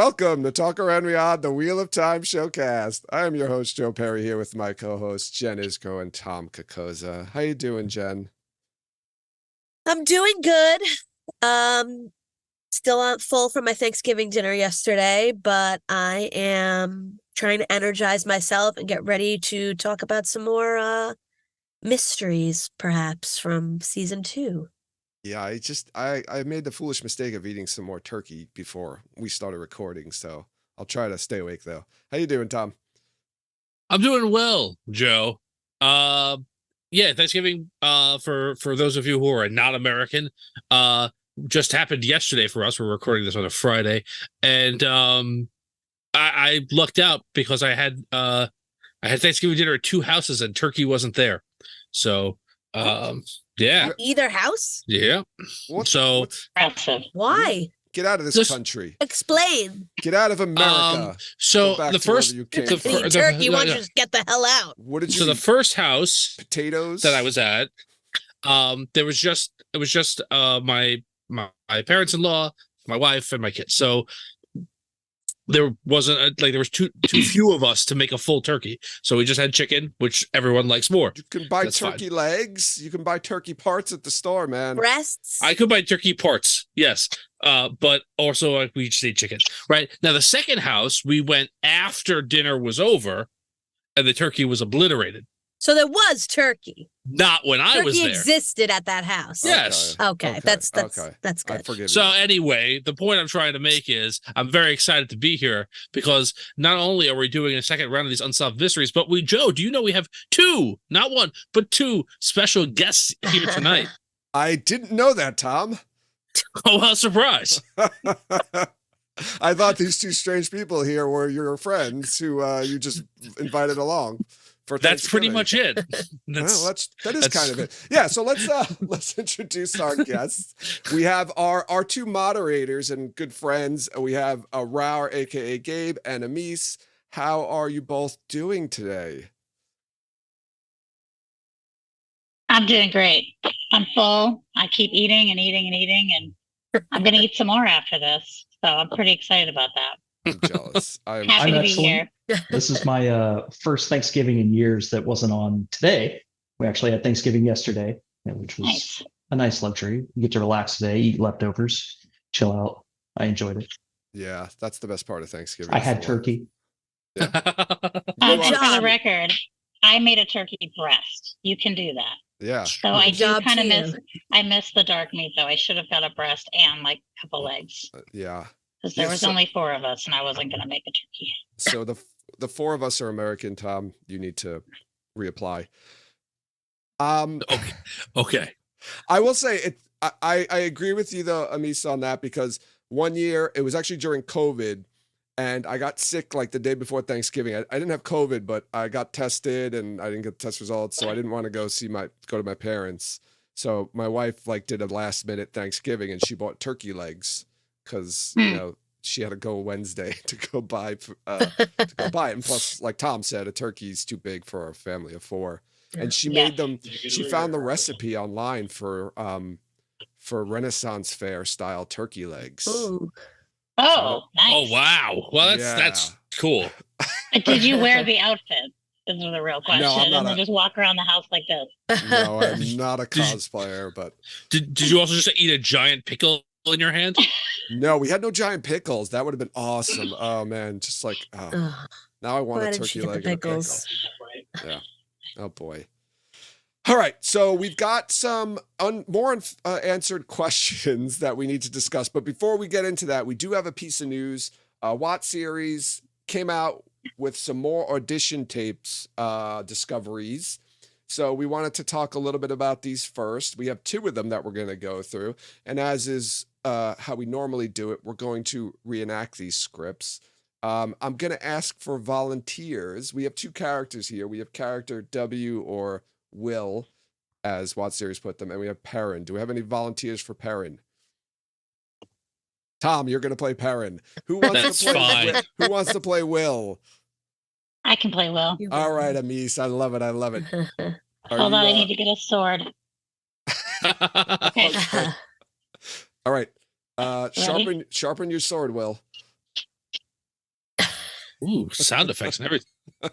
Welcome to Talk Around Riyadh, the Wheel of Time showcast. I am your host, Joe Perry, here with my co-hosts, Jen Isco and Tom Kokoza. How you doing, Jen? I'm doing good. Um, Still on full from my Thanksgiving dinner yesterday, but I am trying to energize myself and get ready to talk about some more mysteries, perhaps from season 2. Yeah, I made the foolish mistake of eating some more turkey before we started recording, so I'll try to stay awake though. How you doing, Tom? I'm doing well, Joe. Uh, yeah, Thanksgiving. For those of you who are not American, uh, just happened yesterday for us. We're recording this on a Friday, and I lucked out because I had Thanksgiving dinner at two houses and turkey wasn't there. So, yeah, At either house? yeah. What, So, Impressive. Why? get out of this Just- country. Explain. Get out of America. so Go back the to wherever first, you came the, from. fir- Eat the- turkey, why don't the- you just get the hell out? What did you so the eat? first house Potatoes that I was at, it was just my parents-in-law, my wife, and my kids. So there wasn't there was too few of us to make a full turkey. So we just had chicken, which everyone likes more. You can buy That's turkey legs. You can buy turkey parts at the store, man. Breasts? I could buy turkey parts, yes. But also we just ate chicken. Right. Now the second house we went after dinner was over and the turkey was obliterated. So there was turkey. Not when I was Turkey there. existed at that house. Yes. Okay, that's okay. that's I good. forgive So you. anyway, the point I'm trying to make is I'm very excited to be here because not only are we doing a second round of these unsolved mysteries, but Joe, do you know we have two, not one, but two special guests here tonight? I didn't know that, Tom. Oh, well, surprise. I thought these two strange people here were your friends who you just invited along for That's pretty Thanksgiving. much it. Well, that is that's- kind of it. Yeah, so let's introduce our guests. We have our two moderators and good friends. We have Raur, aka Gabe, and Amis. How are you both doing today? I'm doing great. I'm full. I keep eating and eating and eating, and I'm going to eat some more after this. So I'm pretty excited about that. I'm jealous. Happy I'm to be excellent. here. This is my first Thanksgiving in years that wasn't on today. We actually had Thanksgiving yesterday, which was Nice. a nice luxury. You get to relax today, eat leftovers, chill out. I enjoyed it. Yeah, that's the best part of Thanksgiving. I is had the turkey. Good For job. the record, I made a turkey breast. You can do that. Yeah. So I Good do job kind of to miss. you. I miss the dark meat though. I should have got a breast and like a couple legs Yeah. because there Yeah, was so- only 4 of us, and I wasn't going to make a turkey. So the four of us are American, Tom. You need to reapply. Okay. I will say it. I agree with you though, Amis, on that because one year it was actually during COVID, and I got sick like the day before Thanksgiving. I didn't have COVID, but I got tested and I didn't get the test results, so I didn't want to go to my parents. So my wife like did a last minute Thanksgiving, and she bought turkey legs because she had to go Wednesday to go buy it. And plus, like Tom said, a turkey's too big for a family of 4. And she Yeah. made them. She found the recipe online for Renaissance fair style turkey legs. Ooh. Oh, nice. Oh, wow. Well, that's cool. Did you wear the outfit? This is the real question. I'm not And then just walk around the house like this. No, I'm not a cosplayer, but Did you also just eat a giant pickle in your hand? no, we had no giant pickles. That would have been awesome. Oh man, just like Ugh, now I want why a did she turkey get the leg and a pickle. pickles? Yeah. Oh boy. All right, so we've got some more unanswered questions that we need to discuss. But before we get into that, we do have a piece of news. Watt series came out with some more audition tapes discoveries. So we wanted to talk a little bit about these first. We have 2 of them that we're going to go through. And as is how we normally do it, we're going to reenact these scripts. I'm going to ask for volunteers. We have 2 characters here. We have character W or Will, as Watt series put them, and we have Perrin. Do we have any volunteers for Perrin? Tom, you're going to play Perrin. Who wants That's to play? fine. Who wants to play Will? I can play well. You All will. right, Amis, I love it. I love it. Are Hold on, I you, need to get a sword. Okay. okay. All right. Sharpen your sword, Will. Ooh, sound effects and everything.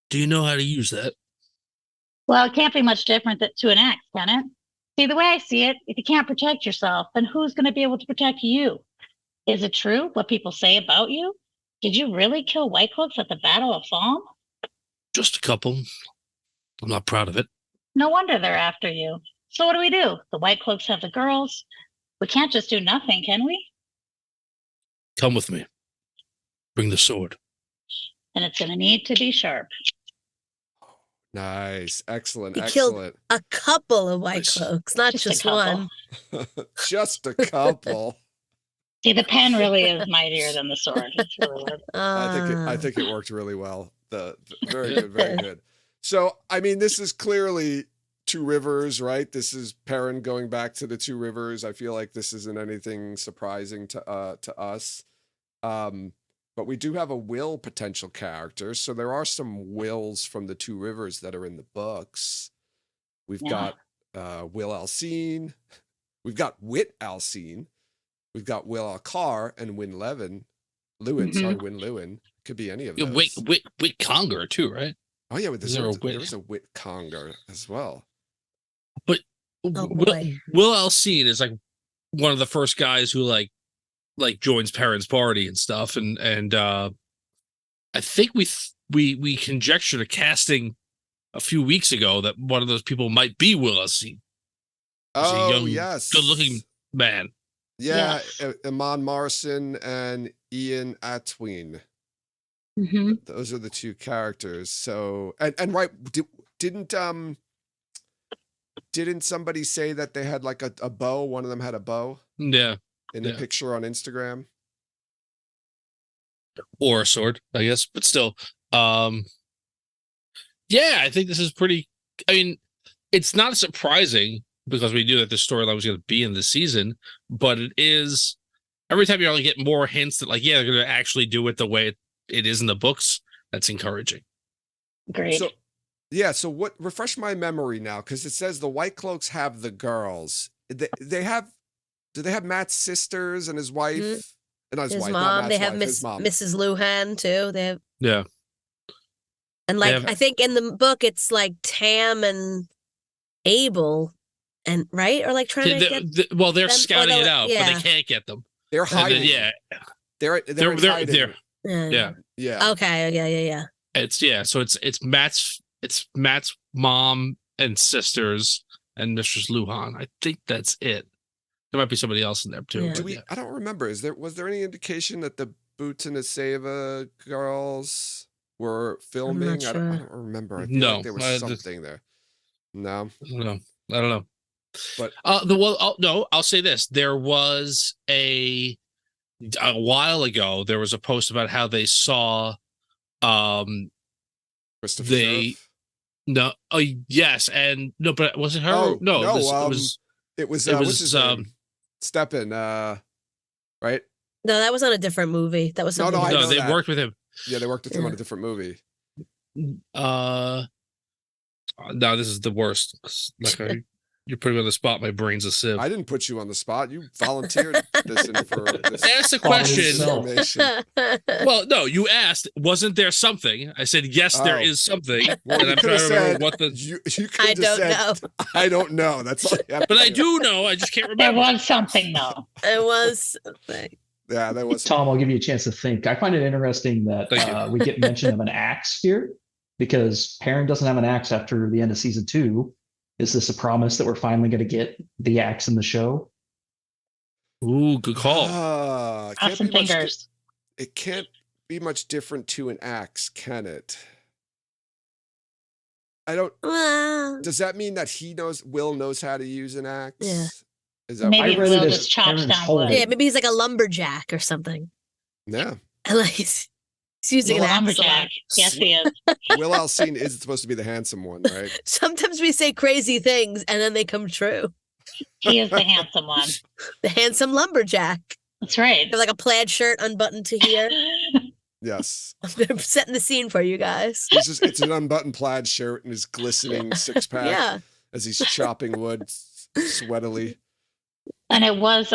Do you know how to use that? Well, it can't be much different to an axe, can it? See, the way I see it, if you can't protect yourself, then who's going to be able to protect you? Is it true what people say about you? Did you really kill White Cloaks at the Battle of Falm? Just a couple. I'm not proud of it. No wonder they're after you. So what do we do? The White Cloaks have the girls. We can't just do nothing, can we? Come with me. Bring the sword. And it's going to need to be sharp. Nice. Excellent. He killed Excellent. a couple of White Nice. Cloaks, not Just a just couple. one. Just a couple. See, the pen really is mightier than the sword. It's really good. I think it worked really well. Very good, very good. So, I mean, this is clearly Two Rivers, right? This is Perrin going back to the Two Rivers. I feel like this isn't anything surprising to us. But we do have a Will potential character, so there are some Wills from the Two Rivers that are in the books. We've got Will Alcine, we've got Wit Alcine, we've got Will Alcar and Win Lewin. Win Lewin. Could be any of those. Wit Conger too, right? Oh yeah, there Wit? was a Wit Conger as well. But Oh, boy. Will Alcine is like one of the first guys who like joins Perrin's party and stuff, and I think we conjectured a casting a few weeks ago that one of those people might be Will Alcine. Oh, young, yes. good-looking man. Yeah, Yes. Iman Morrison and Ian Atween. Mm-hmm. Those are the two characters. So, and right, didn't somebody say that they had like a bow? One of them had a bow Yeah. in the picture on Instagram. Or a sword, I guess, but still. Yeah, I think this is pretty. I mean, it's not surprising because we knew that this storyline was going to be in the season, but it is. Every time you only get more hints that, like, yeah, they're going to actually do it the way it is in the books. That's encouraging. Great. So, yeah. So, what? Refresh my memory now, because it says the White Cloaks have the girls. They have. Do they have Matt's sisters and his wife? Mhm. And not his His wife, not mom. Matt's They have wife, his mom. Mrs. Luhan too. They have, Yeah. and They like have- I think in the book it's like Tam and Abel, and right or like trying to get Well, they're them- or scouting the- it out, but yeah. they can't get them. They're And then, hiding. yeah, They're they're hiding. yeah. Yeah. Okay. Yeah. So it's Matt's mom and sisters and Mistress Luhan. I think that's it. There might be somebody else in there too. Yeah. but yeah. I don't remember. Was there any indication that the Boots and the Seva girls were filming? not I sure. don't remember. I feel No, like there was something there. No. I don't know. But I'll say this. There was a while ago, there was a post about how they saw Christopher they Surf? no yes and no, but was it her? Oh, no, no, it was It was it what's his was name? Steppen, right? No, that was on a different movie. That was No, something I no, know they that. worked with him. Yeah, they worked with him on Yeah. a different movie. No, this is the worst. Like you're putting me on the spot. My brain's a sieve. I didn't put you on the spot. You volunteered this in for this Ask the Thought it question. itself. information. Well, no, you asked, wasn't there something? I said, yes, there Oh. is something. Well, and you I'm could trying have to remember said what the. you I could have don't said know. I don't know. That's all you have But to I do. do know. I just can't There remember. was something, though. It was something. Yeah, that was Tom, I'll give you a chance to think. I find it interesting that Thank you. we get mention of an axe here because Perrin doesn't have an axe after the end of season 2. Is this a promise that we're finally going to get the axe in the show? Ooh, good call. It Cross some fingers. it can't be much different to an axe, can it? I don't. Well, Does that mean that Will knows how to use an axe? Yeah. Is that Maybe I read Will it as just chops Perrin's down holding. wood. yeah, maybe he's like a lumberjack or something. Yeah. And like he's using Will an axe a lot. lumberjack. Yes, he is. Will Alcine is supposed to be the handsome one, right? Sometimes we say crazy things and then they come true. He is the handsome one. The handsome lumberjack. That's right. They have like a plaid shirt unbuttoned to here. Yes. They're setting the scene for you guys. It's an unbuttoned plaid shirt and his glistening six pack Yeah. as he's chopping wood sweatily. And it was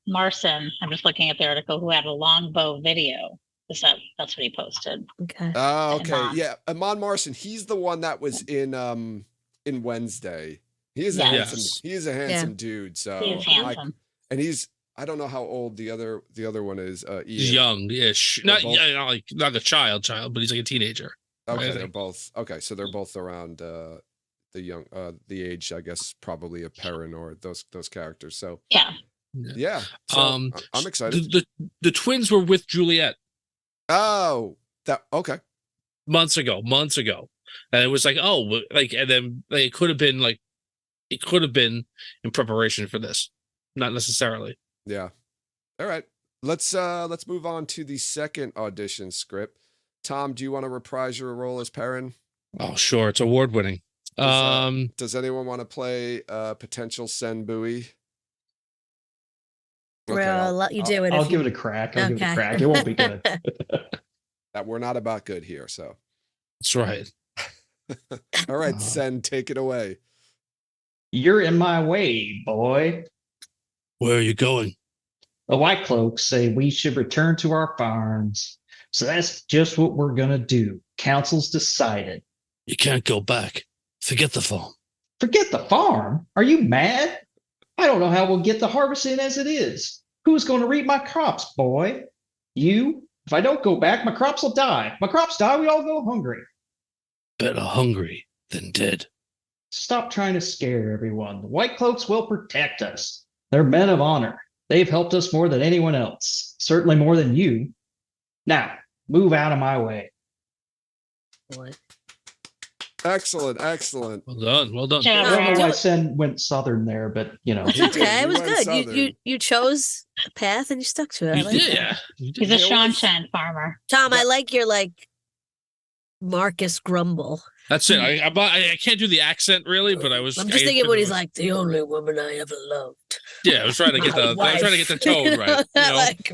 Marcin. I'm just looking at the article who had a longbow video. That's what he posted. Okay. Oh, okay. Amon. Yeah. Amon Marcin, he's the one that was in Wednesday. He is a Yes. handsome, he is a handsome dude. So He is handsome. and I don't know how old the other one is. He's Ian. young-ish. They're Not both- yeah, not like not a child, but he's like a teenager. Okay, I they're think. both okay. So they're both around the age, I guess, probably of Perrin or those characters. So Yeah. yeah. So I'm excited. The twins were with Juliet Oh, that okay. months ago, and it was like, oh, like, and then like, it could have been in preparation for this, not necessarily. Yeah. All right. Let's move on to the second audition script. Tom, do you want to reprise your role as Perrin? Oh, sure, it's award-winning. Does anyone want to play potential Sen Bui? Bro, I'll let you do it. I'll if give you... it a crack. I'll give it a Okay. crack. It won't be good. That we're not about good here. So, That's right. all right, Sen, take it away. You're in my way, boy. Where are you going? The White Cloaks say we should return to our farms. So that's just what we're going to do. Council's decided. You can't go back. Forget the farm. Forget the farm? Are you mad? I don't know how we'll get the harvest in as it is. Who's going to reap my crops, boy? You? If I don't go back, my crops will die. My crops die, we all go hungry. Better hungry than dead. Stop trying to scare everyone. The White Cloaks will protect us. They're men of honor. They've helped us more than anyone else. Certainly more than you. Now, move out of my way. What? Excellent, excellent. Well done. Yeah, I don't know do why it. Sen went southern there, but you know. It's He did. okay. He It was went good. southern. You chose a path and you stuck to it. I You like did, that. yeah. You did. He's a It Sean was- Chen farmer. Tom, I like your Marcus grumble. That's it. I can't do the accent really, but I was. I'm just I thinking could- when he's like, the only woman I ever loved. Yeah, I was trying to get the. My I was trying to get the tone right. You know? Like,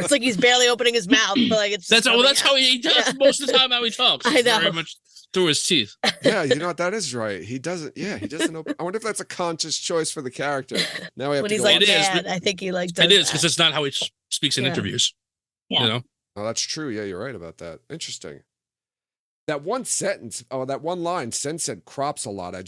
it's like he's barely opening his mouth, but like it's. That's coming that's out. how he does Yeah. most of the time. How he talks. I It's know. very much through his teeth. Yeah, you know what? That is right. He doesn't. Yeah, he doesn't open. I wonder if that's a conscious choice for the character. Now we have When to he's go like on. It is, mad, but- I think he like does It is because that. it's not how he speaks in Yeah. interviews. Yeah. You know. Oh, that's true. Yeah, you're right about that. Interesting. That one sentence, that one line, Sen said crops a lot. I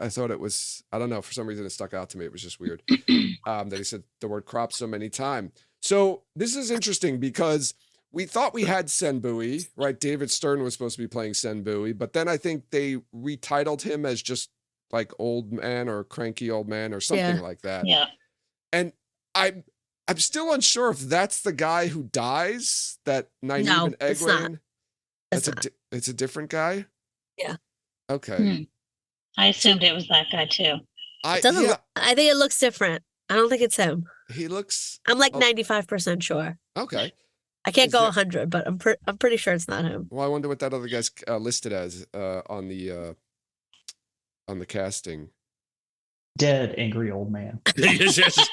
thought it was, I don't know, for some reason it stuck out to me. It was just weird that he said the word crop so many times. So this is interesting because we thought we had Sen Bui, right? David Stern was supposed to be playing Sen Bui, but then I think they retitled him as just like old man or cranky old man or something Yeah. like that. Yeah. And I'm still unsure if that's the guy who dies, that Nynaeve No, and it's not. Egwene. It's That's it's a different guy. Yeah. Okay. Hmm. I assumed it was that guy too. It doesn't. Yeah, I think it looks different. I don't think it's him. he looks I'm like Oh. 95% sure. okay. I can't Is go there- 100, but I'm pretty sure it's not him. Well, I wonder what that other guy's listed as on the casting. Dead, angry old man. Yes, yes.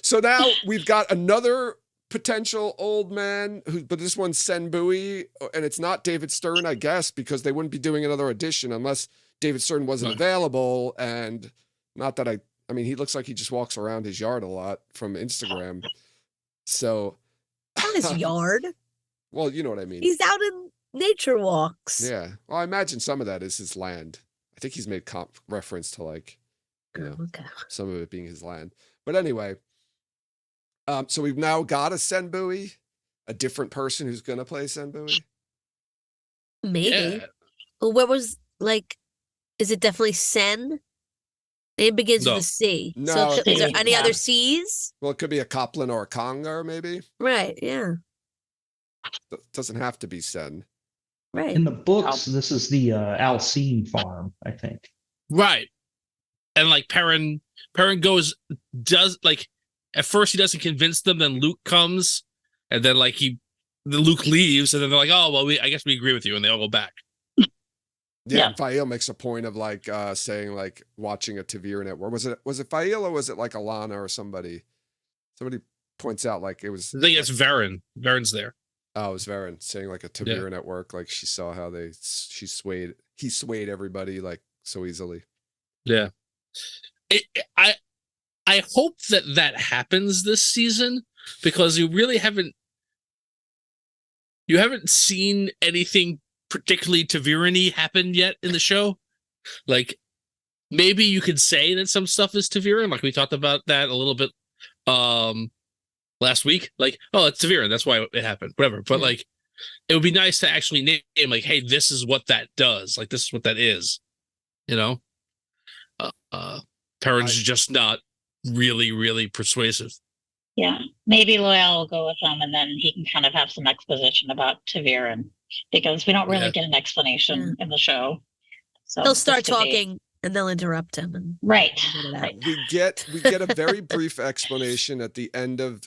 So now we've got another potential old man but this one's Sen Bui, and it's not David Stern, I guess, because they wouldn't be doing another audition unless David Stern wasn't Right. available. And not that I mean, he looks like he just walks around his yard a lot from Instagram. So Not his yard. well, you know what I mean. He's out in nature walks. Yeah. Well, I imagine some of that is his land. I think he's made reference to like, you know, Oh, okay. some of it being his land. But anyway, so we've now got a Sen Bui, a different person who's going to play Sen Bui. Maybe. Yeah. Well, where was is it definitely Sen? It begins No. with a C. No, So is there it's- any yeah. other C's? Well, it could be a Copland or a Conger, maybe. Right. Yeah. Doesn't have to be Sen. Right. In the books, this is the Alcine farm, I think. Right. And like Perrin does like at first he doesn't convince them, then Luke comes, and then like Luke leaves, and then they're like, oh well, I guess we agree with you, and they all go back. Yeah, Yeah. and Fael makes a point of like saying like watching a Tavir network. Was it Fael or was it like Alana or somebody? Somebody points out like it was. I think it's Varen. Varen's there. Oh, it was Varen saying like a Tavir network, like she saw how he swayed everybody like so easily. Yeah. I hope that happens this season, because you haven't seen anything particularly Taviran-y happen yet in the show. Like, maybe you could say that some stuff is Taviran, like we talked about that a little bit last week. Like, oh, it's Taviran, that's why it happened, whatever. But like, it would be nice to actually name, like, hey, this is what that does. Like, this is what that is. You know? Perrin's just not really, really persuasive. Yeah, maybe Loyal will go with them, and then he can kind of have some exposition about Taviran, because we don't really get an explanation in the show. So He'll start talking, and they'll interrupt him. And right. We get a very brief explanation at the end of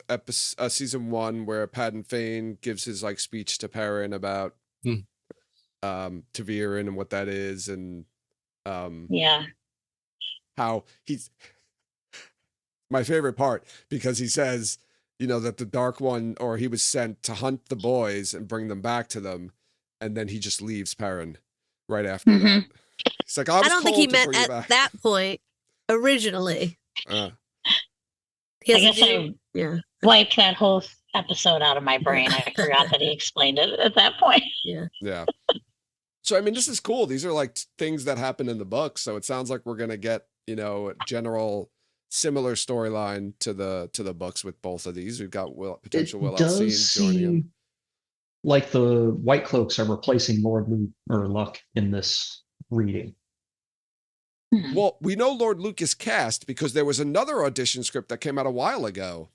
season 1, where Padan Fain gives his like speech to Perrin about Taviran and what that is, and how he's my favorite part, because he says, you know, that the Dark One, or he was sent to hunt the boys and bring them back to them, and then he just leaves Perrin right after that. He's like, I don't think he meant at that point originally. I guess I wiped that whole episode out of my brain. I forgot that he explained it at that point. Yeah. So I mean, this is cool. These are like things that happen in the book. So it sounds like we're gonna get, you know, general similar storyline to the books with both of these. We've got potential Will Alcine joining him. Like the White Cloaks are replacing Lord Luke in this reading. Well, we know Lord Luke is cast because there was another audition script that came out a while ago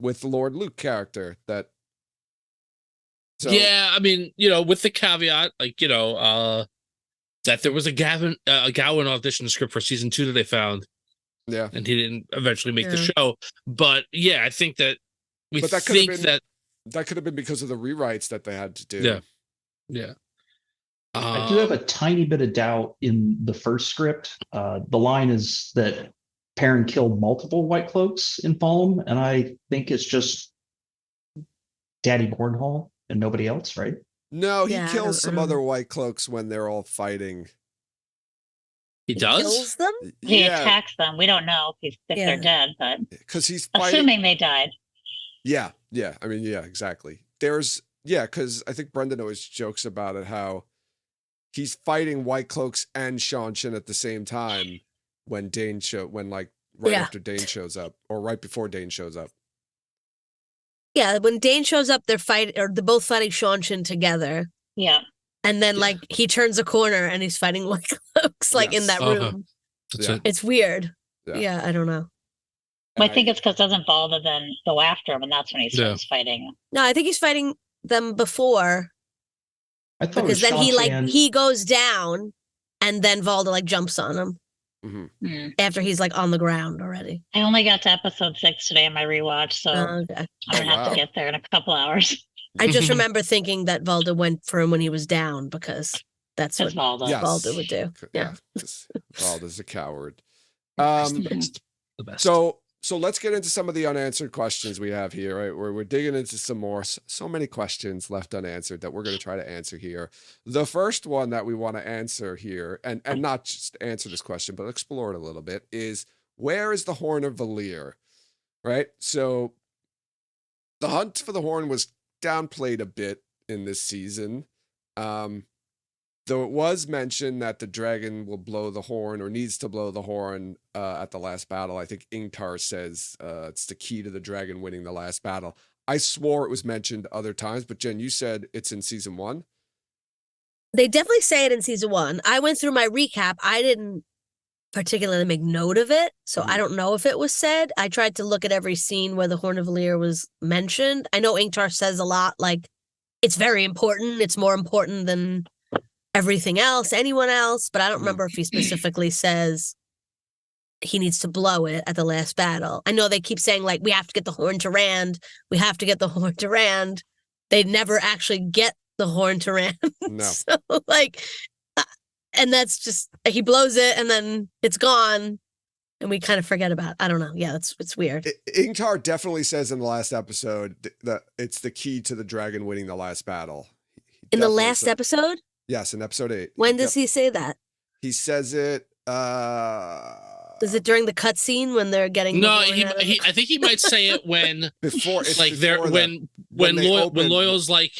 with the Lord Luke character that. So, yeah, I mean, you know, with the caveat, like, you know, that there was a Gowan audition script for season 2 that they found. Yeah. And he didn't eventually make the show. But yeah, I think that that could have been because of the rewrites that they had to do. Yeah. I do have a tiny bit of doubt in the first script. The line is that Perrin killed multiple White Cloaks in Fallen, and I think it's just Daddy Bornhall and nobody else, right? No, he kills some other White Cloaks when they're all fighting. He does? Kills them? He attacks them. We don't know if they're dead, but because he's fighting. Assuming they died. Yeah. I mean, yeah, exactly. Because I think Brendan always jokes about it, how he's fighting White Cloaks and Seanchan at the same time when after Dane shows up, or right before Dane shows up. Yeah, when Dane shows up, they're both fighting Seanchan together. Yeah. And then like he turns a corner and he's fighting White Cloaks in that room. It's weird. Yeah, I don't know. I think it's because doesn't Valda then go after him, and that's when he starts fighting. No, I think he's fighting them before. I thought because then he goes down, and then Valda like jumps on him after he's like on the ground already. I only got to episode 6 today in my rewatch, so I'm gonna have to get there in a couple hours. I just remember thinking that Valda went for him when he was down, because that's what Valda would do. Yeah. Valda's a coward. The best. So let's get into some of the unanswered questions we have here, right? We're digging into some more. So many questions left unanswered that we're going to try to answer here. The first one that we want to answer here, and not just answer this question, but explore it a little bit, is where is the Horn of Valere, right? So the hunt for the horn was downplayed a bit in this season. Though it was mentioned that the dragon will blow the horn, or needs to blow the horn at the last battle. I think Ingtar says it's the key to the dragon winning the last battle. I swore it was mentioned other times, but Jen, you said it's in season 1? They definitely say it in season 1. I went through my recap. I didn't particularly make note of it, so I don't know if it was said. I tried to look at every scene where the Horn of Valere was mentioned. I know Ingtar says a lot, like, it's very important. It's more important than everything else, anyone else, but I don't remember if he specifically says he needs to blow it at the last battle. I know they keep saying, like, we have to get the horn to Rand. We have to get the horn to Rand. They never actually get the horn to Rand. No. So, like, and that's just, he blows it and then it's gone and we kind of forget about it. I don't know. Yeah, it's weird. Ingtar definitely says in the last episode that it's the key to the dragon winning the last battle. In the last episode? Yes, in episode 8. When does he say that? He says it Is it during the cutscene when they're getting? No, the horn out of I think he might say it when before it's like they're before when they open- Loyal's like,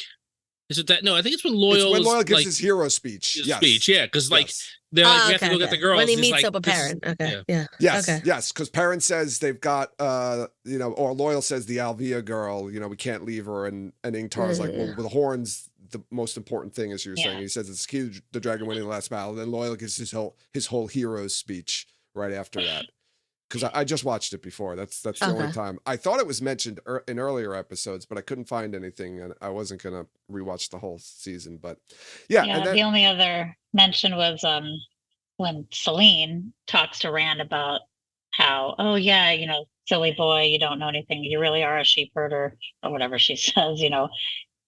is it that? No, I think it's when it's Loyal when is Loyal gives like his hero speech. his Yes. speech. Yeah, because like Yes. they're like, Oh, we have to okay, go get the okay. girls. When he He's meets like, up a this is- parent. Okay. yeah. Yeah. Yes, Okay. yes, because Perrin says they've got, or Loyal says the Alvia girl, we can't leave her, and Ingtar's like, well, the horn's the most important thing, as you were saying. He says it's key to the dragon winning the last battle. Then Loyal gives his whole hero's speech right after that. Because I just watched it before. That's the only Okay. time. I thought it was mentioned in earlier episodes, but I couldn't find anything, and I wasn't gonna rewatch the whole season. But yeah, and then, the only other mention was when Celine talks to Rand about how, oh yeah, silly boy, you don't know anything. You really are a sheep herder, or whatever she says.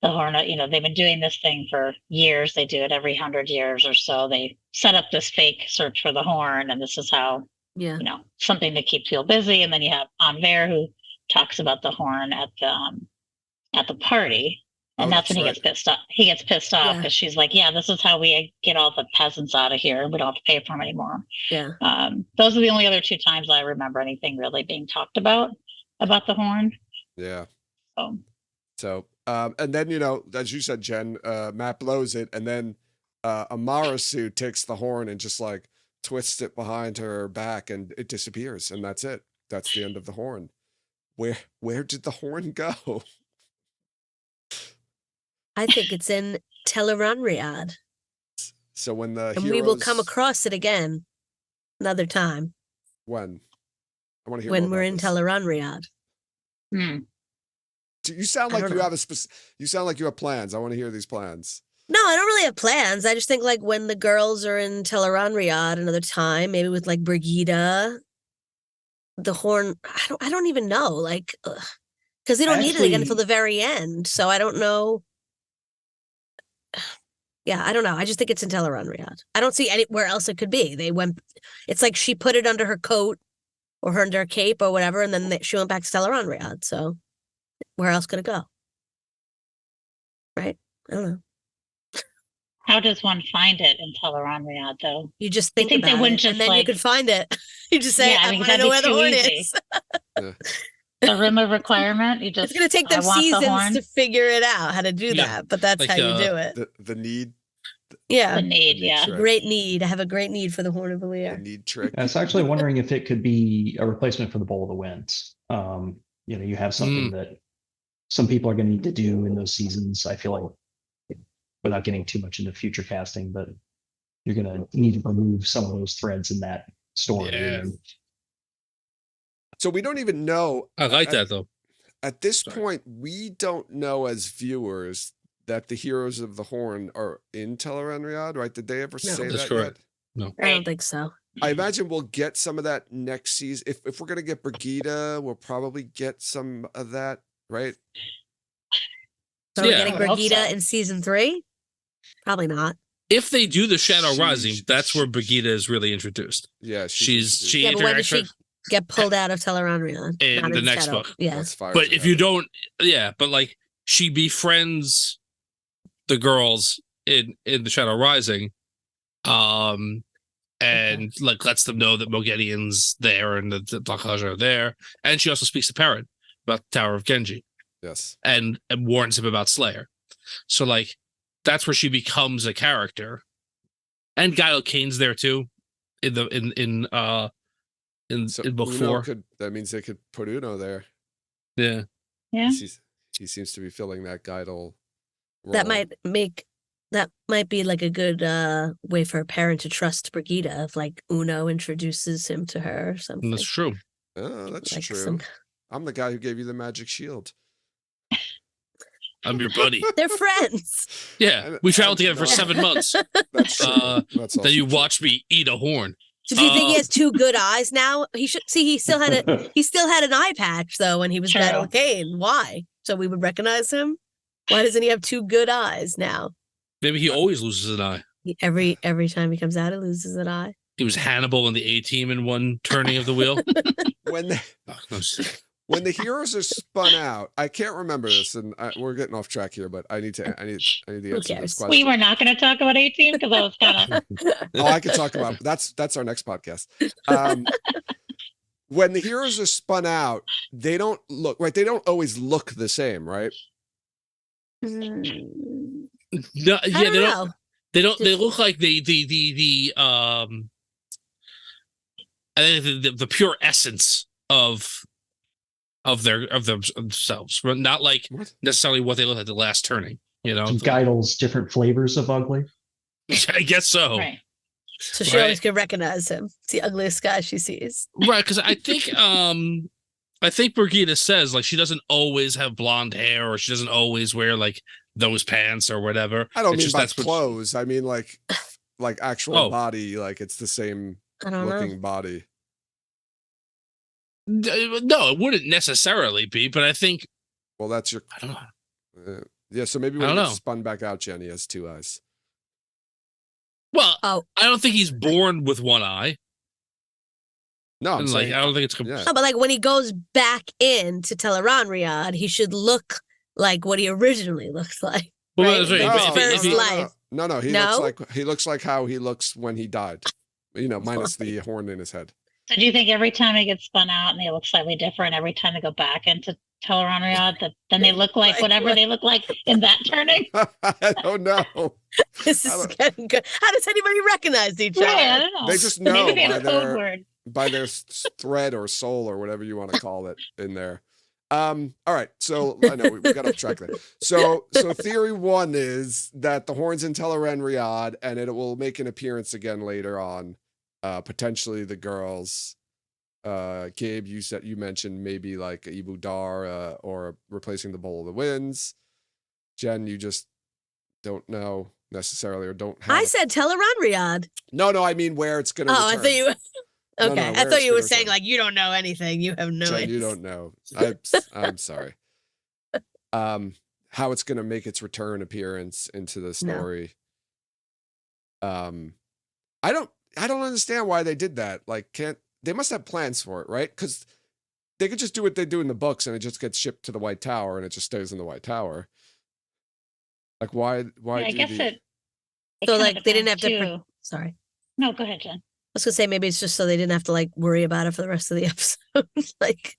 The horn. They've been doing this thing for years. They do it every 100 years or so. They set up this fake search for the horn, and this is how. Yeah. Something to keep people busy. And then you have Valere who talks about the horn at the party. And Oh, that's when he that's gets pissed off. He gets pissed off Yeah. because she's like, yeah, this is how we get all the peasants out of here. We don't have to pay for them anymore. Yeah. Those are the only other two times I remember anything really being talked about the horn. yeah. So And then, as you said, Jen, Matt blows it, and then Amarasu takes the horn and just like twists it behind her back, and it disappears, and that's it. That's the end of the horn. Where did the horn go? I think it's in Teleranriad, So when the and heroes, we will come across it again another time when I want to hear when more we're about in this. Teleranriad. You sound I like don't you know. have you sound like you have plans. I want to hear these plans. No, I don't really have plans. I just think like when the girls are in Teleranriad another time, maybe with like Brigida, the horn. I don't even know, like, because they don't need it again until the very end. So I don't know. Yeah, I don't know. I just think it's in Teleranriad. I don't see anywhere else it could be. It's like she put it under her coat or under her cape or whatever, and then she went back to Teleranriad. So where else could it go? Right? I don't know. how does one find it in Teleranriad, though? You just think, think they about wouldn't it, just, and then you like- could find it. You just say, Yeah, I because want to know where that'd the be horn too is. The rim of requirement. You just It's going to take them I want the seasons horn. to figure it out how to do Yeah, that, but that's like, how you do it. The need, Yeah. The need, the yeah. trick, Great need. I have a great need for the Horn of the Valere. need trick. I was actually wondering if it could be a replacement for the Bowl of the Winds. You have something that some people are going to need to do in those seasons. I feel like, without getting too much into future casting, but you're going to need to remove some of those threads in that story. Yeah. So we don't even know. I like that though. At this Sorry. point, we don't know as viewers that the heroes of the Horn are in Teleranriad, right? Did they ever No. say That's that correct. yet? I don't think so. I imagine we'll get some of that next season. If we're gonna get Brigida, we'll probably get some of that, right? So we're Yeah. getting I would hope Brigida so. in season 3? Probably not. If they do the Shadow She- Rising, that's where Brigida is really introduced. Yeah, She Yeah, but when does interacts she with get pulled out of Teleranriad? in Not the next Shadow. book. Yeah. That's fire. But if you don't, but like she befriends the girls in the Shadow Rising, and like lets them know that Mogedian's there and the Blackhawks are there, and she also speaks to Perrin about the Tower of Genji yes, and warns him about Slayer. So like that's where she becomes a character, and Guile Kane's there too, in book Uno 4. that means they could put Uno there. Yeah. Yeah. He seems to be filling that Guidal role. That might be like a good way for a parent to trust Brigida if like Uno introduces him to her or something. That's true. Oh, that's Like true. some- I'm the guy who gave you the magic shield. I'm your buddy. They're friends. Yeah, we traveled together for 7 months. That's true. That's Then you also watched me eat a horn. So do you think he has 2 good eyes now? He should see. He still had an eye patch though when he was True. Battle Kane. Why? So we would recognize him. Why doesn't he have 2 good eyes now? Maybe he always loses an eye. Every time he comes out, he loses an eye. He was Hannibal in the A Team in one turning of the wheel. when they, Oh, no, when the heroes are spun out, I can't remember this, and we're getting off track here, but I need to answer this cares? question. We were not going to talk about 18 because I was kind of. Oh, I could talk about that's our next podcast. When the heroes are spun out, they don't look right. They don't always look the same, right? Mm, No, I yeah, don't know. they don't. They look like the I think the pure essence of themselves, but not like What? necessarily what they look like the last turning. You know, Geidel's different flavors of ugly. I guess so. Right. So she always could recognize him. It's the ugliest guy she sees. Right, because I think Brigida says like she doesn't always have blonde hair or she doesn't always wear like those pants or whatever. I don't It's mean just by that's what- clothes. I mean like actual body. Like it's the same I don't know. looking body. No, it wouldn't necessarily be, but I think Well, that's your. I don't know. Yeah, so maybe I when don't he know. gets spun back out, Jenny has two eyes. Well, Oh. I don't think he's born with one eye. No, I'm And, like saying, I don't think it's yeah. No, but like when he goes back in to Teleron Riyadh, he should look like what he originally looks like. Well, Right. that's right. No, But his first life. No, he No? looks like how he looks when he died. Minus the horn in his head. So do you think every time he gets spun out and they look slightly different, every time they go back into Teleron Riyadh, that then they look like whatever they look like in that turning? I don't know. This is don't- getting good. How does anybody recognize each other? Right, I don't know. They just So know maybe they by have a code their word. by their thread or soul or whatever you want to call it in there. All right, so I know we got off track there. So theory one is that the horn's in Teleran Riyadh and it will make an appearance again later on. Potentially the girls. Gabe, you mentioned maybe like Ibu Dar or replacing the Bowl of the Winds. Jen, you just don't know necessarily or don't have. I said Teleron Riyadh. No, I mean where it's going to Oh, I return. thought you. No, Okay, I where thought it's you were gonna saying return. like you don't know anything. You have no Jen, idea. you don't know. I'm sorry. How it's going to make its return appearance into the story. I don't understand why they did that. Like, they must have plans for it, right? Because they could just do what they do in the books and it just gets shipped to the White Tower and it just stays in the White Tower. Like, why? Yeah, I do guess the- it So kinda like they didn't have depends, to. too. Sorry. No, go ahead, Jen. I was gonna say maybe it's just so they didn't have to like worry about it for the rest of the episode. Like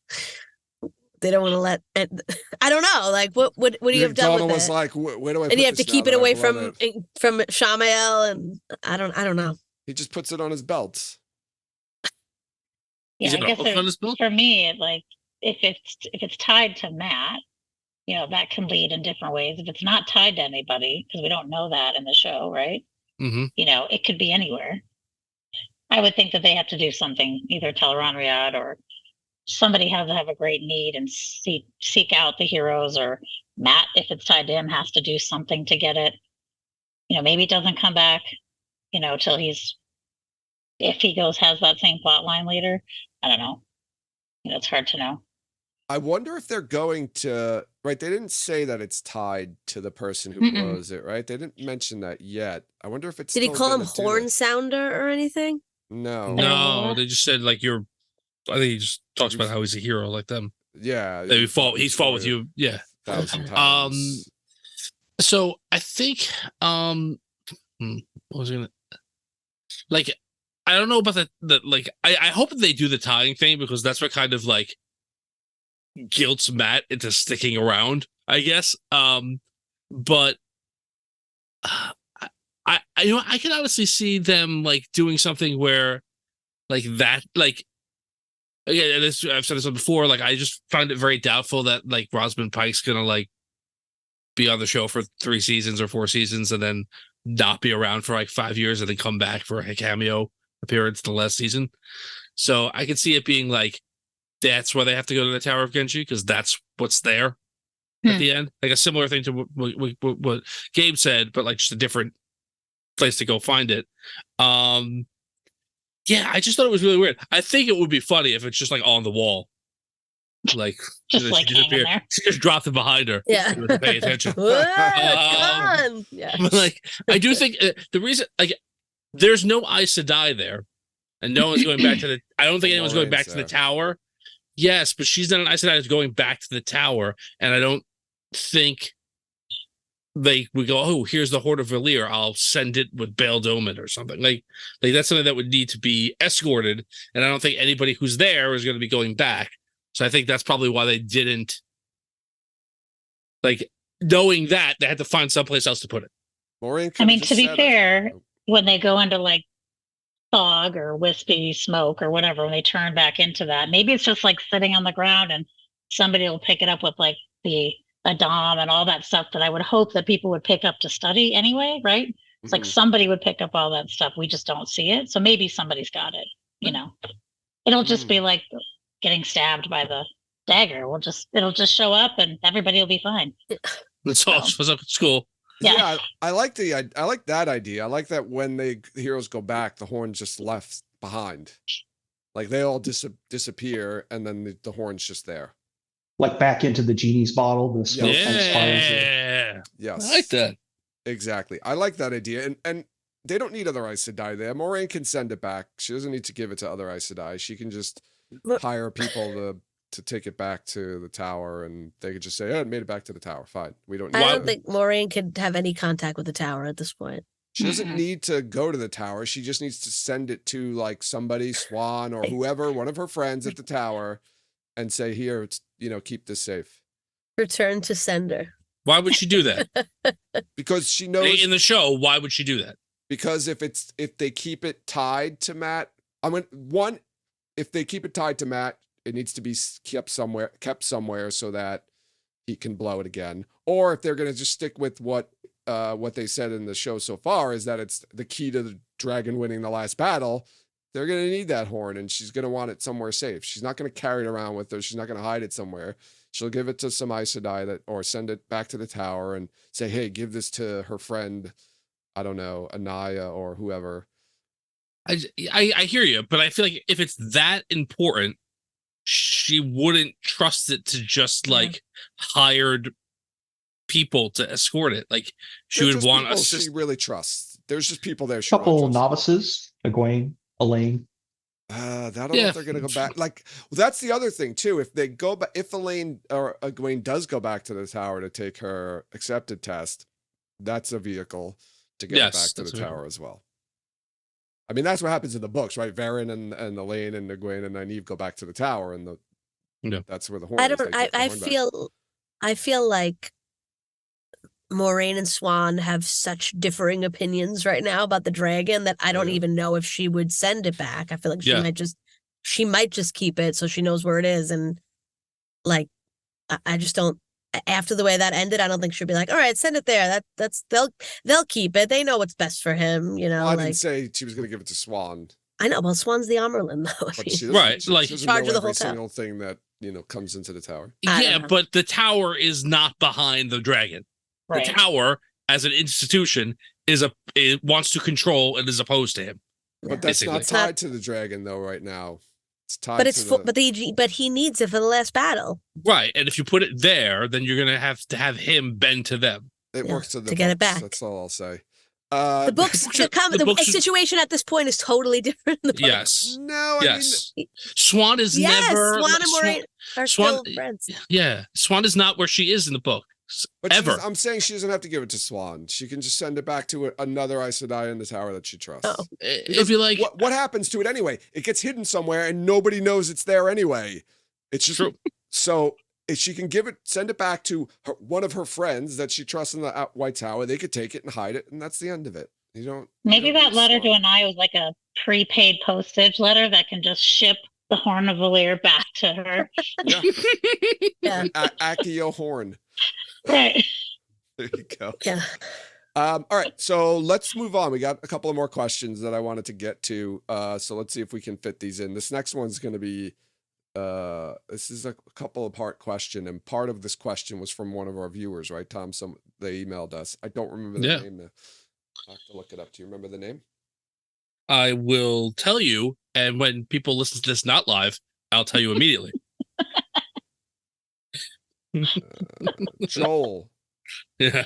they don't want to let. I don't know. Like what do you have done Donna with was it? like, where do I? And put you have to this keep now it that away I've run it?" from Shamael, and I don't know. He just puts it on his belt. He's Yeah, I got a guess hook on his belt? for me, it, like if it's tied to Matt, that can lead in different ways. If it's not tied to anybody, because we don't know that in the show, right? Mm-hmm. It could be anywhere. I would think that they have to do something, either Teleron Riyadh or somebody has to have a great need and seek out the heroes, or Matt, if it's tied to him, has to do something to get it. Maybe it doesn't come back, till if he has that same plot line later. I don't know. It's hard to know. I wonder if they're going to, right? They didn't say that it's tied to the person who Mm-mm. blows it, right? They didn't mention that yet. I wonder if it's. Did he still call him gonna do Horn that. Sounder or anything? No. No, they just said like I think he just talks about how he's a hero like them. Yeah. That he's fought with you. Yeah. 1,000 times. So I think what was I gonna like I don't know about the like I hope that they do the tying thing because that's what kind of like guilts Matt into sticking around, I guess. But I can honestly see them like doing something where like that like again, I've said this before, like I just find it very doubtful that like Rosamund Pike's gonna like be on the show for 3 seasons or 4 seasons and then not be around for like 5 years and then come back for a cameo appearance the last season. So I could see it being like that's why they have to go to the Tower of Genji because that's what's there at the end. Like a similar thing to what Gabe said, but like just a different place to go find it. Yeah, I just thought it was really weird. I think it would be funny if it's just like on the wall. Like Just she like hanging disappeared. there. She just dropped it behind her. Yeah. She wasn't paying attention. Whoa, it's gone. Yeah. But like, I do think the reason, like, there's no Aes Sedai there, and no one's going back to the. I don't think anyone's going back to the Lorraine's tower. Yes, but she's not an Aes Sedai going back to the tower, and I don't think we go, oh, here's the Horn of Valere. I'll send it with Bail Doman or something. Like that's something that would need to be escorted, and I don't think anybody who's there is going to be going back. So I think that's probably why they didn't. Like, knowing that, they had to find someplace else to put it. Maureen I mean, could've to just be said it. fair, when they go into like fog or wispy smoke or whatever, when they turn back into that, maybe it's just like sitting on the ground and somebody will pick it up with like the Adam and all that stuff that I would hope that people would pick up to study anyway, right? It's like Mhm. somebody would pick up all that stuff. We just don't see it. So maybe somebody's got it, you know. It'll just be like getting stabbed by the dagger. It'll just show up and everybody will be fine. That's all was up at school. Yeah, I like that idea. I like that when the heroes go back, the horn's just left behind. Like they all disappear, and then the horn's just there. Like back into the genie's bottle, the smoke conspires. Yeah. Yes, I like that. Exactly. I like that idea, and they don't need other Aes Sedai there. Moraine can send it back. She doesn't need to give it to other Aes Sedai. She can just hire people to take it back to the tower, and they could just say, "Oh, it made it back to the tower. Fine. We don't." Need I don't think Maureen could have any contact with the tower at this point. She doesn't need to go to the tower. She just needs to send it to like somebody, Swan or whoever, one of her friends at the tower, and say, "Here, it's keep this safe." Return to sender. Why would she do that? Because she knows In the show, why would she do that? Because if they keep it tied to Matt, if they keep it tied to Matt, it needs to be kept somewhere so that he can blow it again. Or if they're going to just stick with what they said in the show so far, is that it's the key to the dragon winning the last battle, they're going to need that horn, and she's going to want it somewhere safe. She's not going to carry it around with her. She's not going to hide it somewhere. She'll give it to some Aes Sedai or send it back to the tower and say, "Hey, give this to her friend, I don't know, Anaya or whoever." I hear you, but I feel like if it's that important, she wouldn't trust it to just like hired people to escort it. Like she would want us. She really trusts. There's just people there. A couple novices, Egwene, Elaine. I don't know if they're gonna go back. Like, well, that's the other thing too. If they go back, if Elaine or Egwene does go back to the tower to take her accepted test, that's a vehicle to get her back to the tower as well. I mean, that's what happens in the books, right? Varen and Elaine and Egwene and Nynaeve go back to the tower, and that's where the horn. I feel like Moraine and Swan have such differing opinions right now about the dragon that I don't even know if she would send it back. I feel like she might just keep it so she knows where it is, and like I just don't. After the way that ended, I don't think she'll be like, "All right, send it there." They'll keep it. They know what's best for him. Well, I didn't say she was going to give it to Swan. I know. Well, Swan's the Amyrlin, though. Right, she like charge of the whole single thing that comes into the tower. Yeah, but the tower is not behind the dragon. Right. The tower, as an institution, it wants to control and is opposed to him. But that's not tied to the dragon, though. Right now, it's tied. But he needs it for the last battle. Right, and if you put it there, then you're gonna have to have him bend to them. It works to get it back. That's all I'll say. The books, the situation at this point is totally different. Yes. No. Yes. Swan is never. Swan and Moraine are still friends. Yeah. Swan is not where she is in the book. But ever. I'm saying she doesn't have to give it to Swan. She can just send it back to another Aes Sedai in the tower that she trusts. Oh. If you like, what happens to it anyway? It gets hidden somewhere, and nobody knows it's there anyway. It's just true. So if she can send it back to one of her friends that she trusts in the White Tower, they could take it and hide it, and that's the end of it. Maybe that letter to Anaya was like a prepaid postage letter that can just ship the Horn of Valere back to her. Yeah. Accio Horn. Right. There you go. Yeah. All right, so let's move on. We got a couple of more questions that I wanted to get to. So let's see if we can fit these in. This next one's going to be, this is a couple of part question, and part of this question was from one of our viewers, right, Tom? They emailed us. I don't remember the name now. I have to look it up. Do you remember the name? I will tell you, and when people listen to this not live, I'll tell you immediately. Joel. Yeah.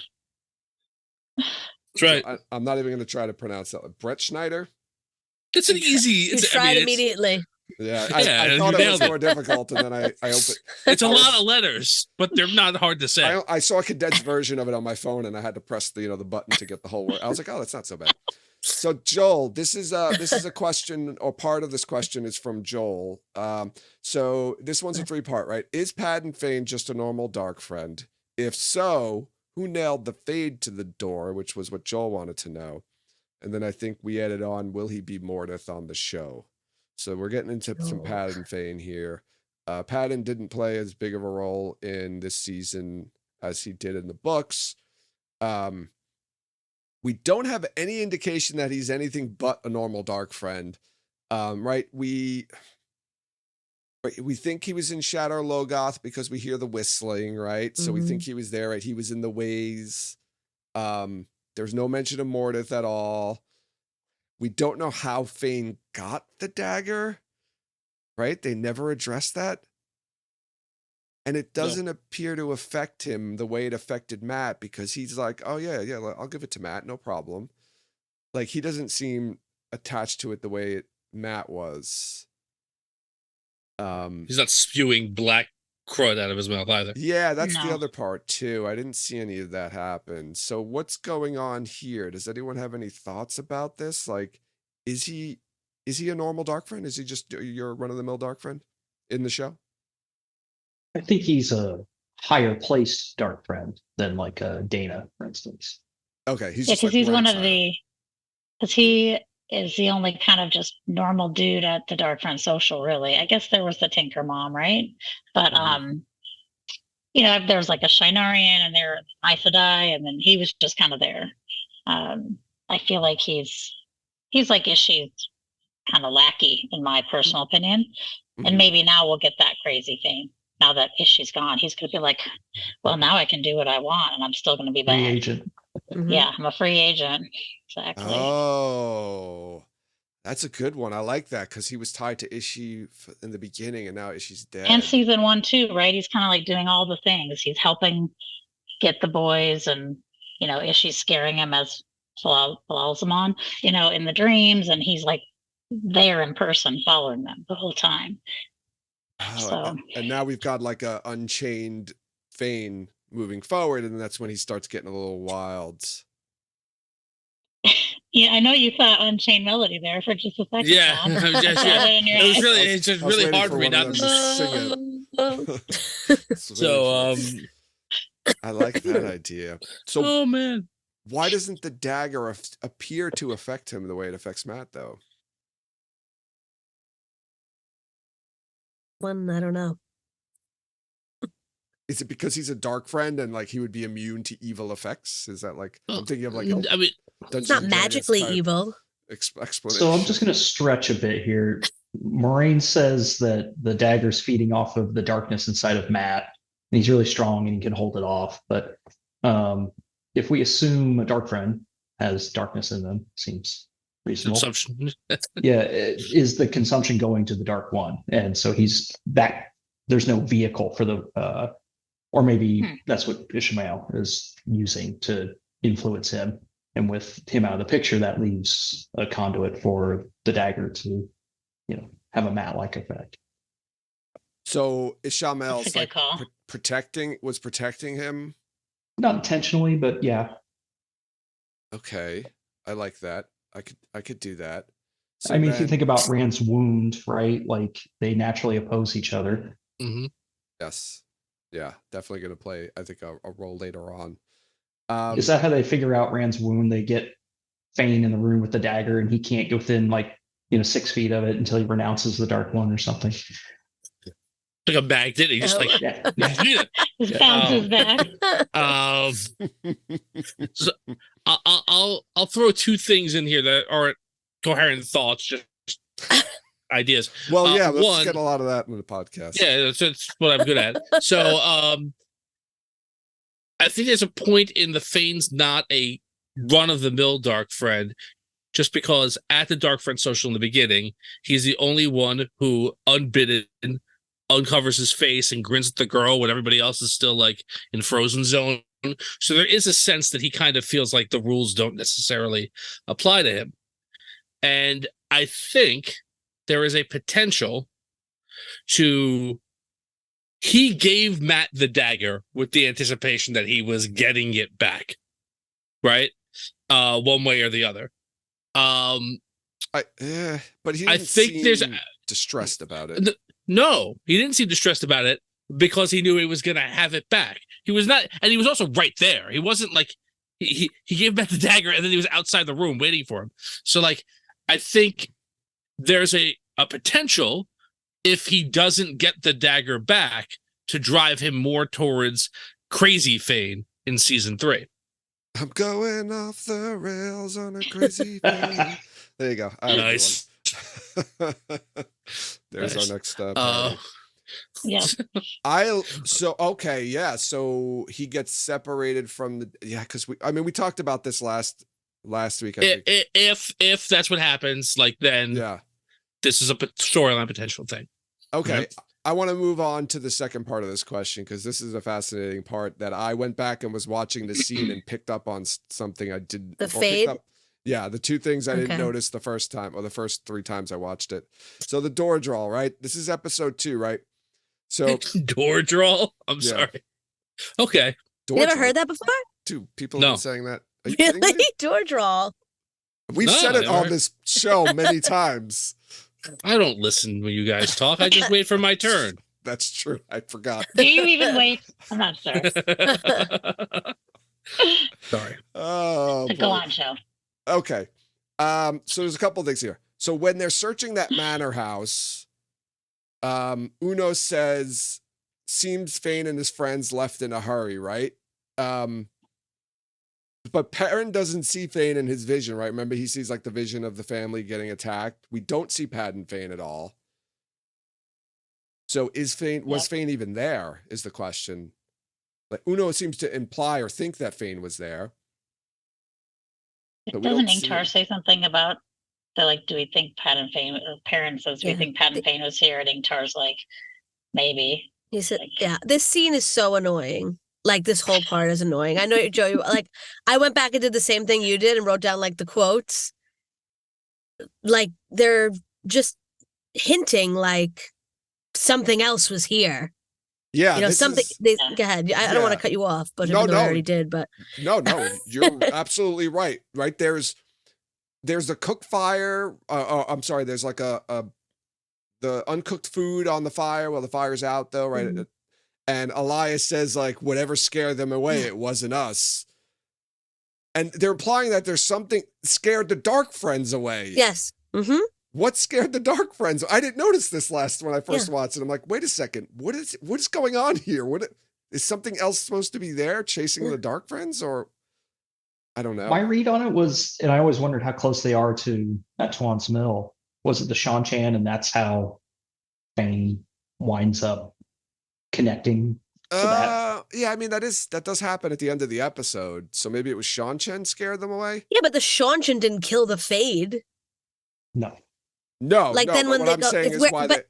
That's right. I'm not even going to try to pronounce that. Brett Schneider? It's an easy. You tried immediately. Yeah, Yeah, I you thought it was nailed it. more difficult, and then I opened. It's a lot of letters, but they're not hard to say. I saw a condensed version of it on my phone, and I had to press the the button to get the whole word. I was like, oh, that's not so bad. So Joel, this is a question, or part of this question is from Joel. So this one's a 3-part, right? Is Padan Fain just a normal dark friend? If so, who nailed the fade to the door, which was what Joel wanted to know. And then I think we added on, will he be Mordeth on the show? So we're getting into some Padan Fain here. Padan didn't play as big of a role in this season as he did in the books. We don't have any indication that he's anything but a normal dark friend. Right? We think he was in Shadow Logoth because we hear the whistling, right? So we think he was there, right? He was in the ways. There's no mention of Mordeth at all. We don't know how Fain got the dagger, right? They never addressed that. And it doesn't appear to affect him the way it affected Matt, because he's like, oh, yeah, I'll give it to Matt. No problem. Like, he doesn't seem attached to it the way Matt was. He's not spewing black crud out of his mouth either. Yeah, that's the No. other part too. I didn't see any of that happen. So what's going on here? Does anyone have any thoughts about this? Like, is he a normal dark friend? Is he just your run-of-the-mill dark friend in the show? I think he's a higher placed dark friend than like Dana, for instance. Okay, he's Yeah, just because like he's one ranks of higher. because he is the only kind of just normal dude at the Dark Friend Social, really. I guess there was the Tinker Mom, right? But there's like a Shinarian and there Aes Sedai, and then he was just kind of there. I feel like he's like Ishi's kind of lackey, in my personal opinion. And maybe now we'll get that crazy thing. Now that Ishi's gone, he's going to be like, well, now I can do what I want, and I'm still going to be Free bad. agent. Yeah, I'm a free agent. Exactly. Oh, that's a good one. I like that, because he was tied to Ishi in the beginning, and now Ishi's dead. And season 1 too, right? He's kind of like doing all the things. He's helping get the boys, and Ishi's scaring him as Falzamon, in the dreams, and he's like there in person, following them the whole time. Oh, So and now we've got like a unchained Fain moving forward, and that's when he starts getting a little wild. yeah, I know you thought Unchained Melody there for just a second. Yeah, Tom. it's just I was really waiting hard for for me one of not them to. to sing it. So, I like that idea. So, oh man, why doesn't the dagger appear to affect him the way it affects Matt, though? I don't know. Is it because he's a dark friend and like he would be immune to evil effects? Is that like, I'm thinking of like a I mean, It's not magically evil. Explanation. So I'm just going to stretch a bit here. Moraine says that the dagger's feeding off of the darkness inside of Matt, and he's really strong and he can hold it off. But if we assume a dark friend has darkness in them, seems reasonable. consumption. Yeah, is the consumption going to the Dark One? And so he's that. There's no vehicle for the, or maybe that's what Ishmael is using to influence him. And with him out of the picture, that leaves a conduit for the dagger to, have a Matt-like effect. So That's a Ishamel's good like call. protecting him. Not intentionally, but yeah. Okay, I like that. I could do that. So I mean, if you then- think about Rand's wound, right? Like they naturally oppose each other. Mm-hmm. yes, yeah, definitely going to play, I think, a role later on. Is that how they figure out Rand's wound? They get Fain in the room with the dagger, and he can't go within 6 feet of it until he renounces the Dark One or something. Like a bag, did he? Just like Yeah, yeah. Just bounces back. So I'll throw two things in here that aren't coherent thoughts, just ideas. Well, yeah, let's one- get a lot of that in the podcast. Yeah, that's what I'm good at. So I think there's a point in the Fain's not a run-of-the-mill dark friend, just because at the Dark Friend Social in the beginning, he's the only one who, unbidden, uncovers his face and grins at the girl when everybody else is still like in frozen zone. So there is a sense that he kind of feels like the rules don't necessarily apply to him. And I think there is a potential to he gave Matt the dagger with the anticipation that he was getting it back, right? One way or the other. But he I didn't think there's seem distressed about it. No, he didn't seem distressed about it because he knew he was going to have it back. He was not, and he was also right there. He wasn't like he gave Matt the dagger and then he was outside the room waiting for him. So like, I think there's a potential if he doesn't get the dagger back to drive him more towards crazy Fain in season 3. I'm going off the rails on a crazy Fain. There you go. Nice. There's Nice. our next Yeah. So he gets separated from because we talked about this last week. I think. If that's what happens, like then this is a storyline potential thing. Okay. Yep. I want to move on to the second part of this question because this is a fascinating part that I went back and was watching the scene and picked up on something I didn't. The fade? Yeah, the two things I didn't Okay. notice the first time or the first 3 times I watched it. So the door draw, right? This is episode 2, right? So Door draw? I'm Yeah. sorry. Okay. door You never draw. heard that before? Two people No. have been saying that. Are you kidding Really? me? Door draw. We've No, said it never on heard. this show many times. I don't listen when you guys talk. I just wait for my turn. That's true. I forgot. Do you even wait? I'm not sorry. Sorry. Oh, Go boy. on, Joe. Okay. So there's a couple things here. So when they're searching that manor house, Uno says, seems Fain and his friends left in a hurry, right? But Perrin doesn't see Fain in his vision, right? Remember, he sees like the vision of the family getting attacked. We don't see Padan Fain at all. So was Fain even there is the question. Like Uno seems to imply or think that Fain was there. But we Doesn't don't see Ingtar him. say something about do we think Padan Fain, or Perrin says, do we Yeah. think Padan Fain was here? And Ingtar's like, maybe. He said, yeah, this scene is so annoying. Like this whole part is annoying. I know, Joe, like I went back and did the same thing you did and wrote down like the quotes. Like they're just hinting like something else was here. Yeah, You know, this something. is- Go ahead. I don't want Yeah. to cut you off, but No, even though I no. already did. But No, you're absolutely right. Right there's a cook fire. I'm sorry. There's like the uncooked food on the fire while the fire's out, though, right? Mhm. And Elias says like, whatever scared them away, it wasn't us. And they're implying that there's something scared the dark friends away. yes. Mm-hmm. What scared the dark friends? I didn't notice this when I first watched it. I'm like, wait a second, what is going on here? Is something else supposed to be there chasing the dark friends, or I don't know. My read on it was, and I always wondered how close they are to Tuan's Mill. Was it the Shan Chan, and that's how Fain winds up connecting to that? Yeah, I mean that does happen at the end of the episode. So maybe it was Shan Chen scared them away. Yeah, but the Shaunchan didn't kill the Fade. No. No, Like, no, then but when what they I'm go- saying it's is where- why but-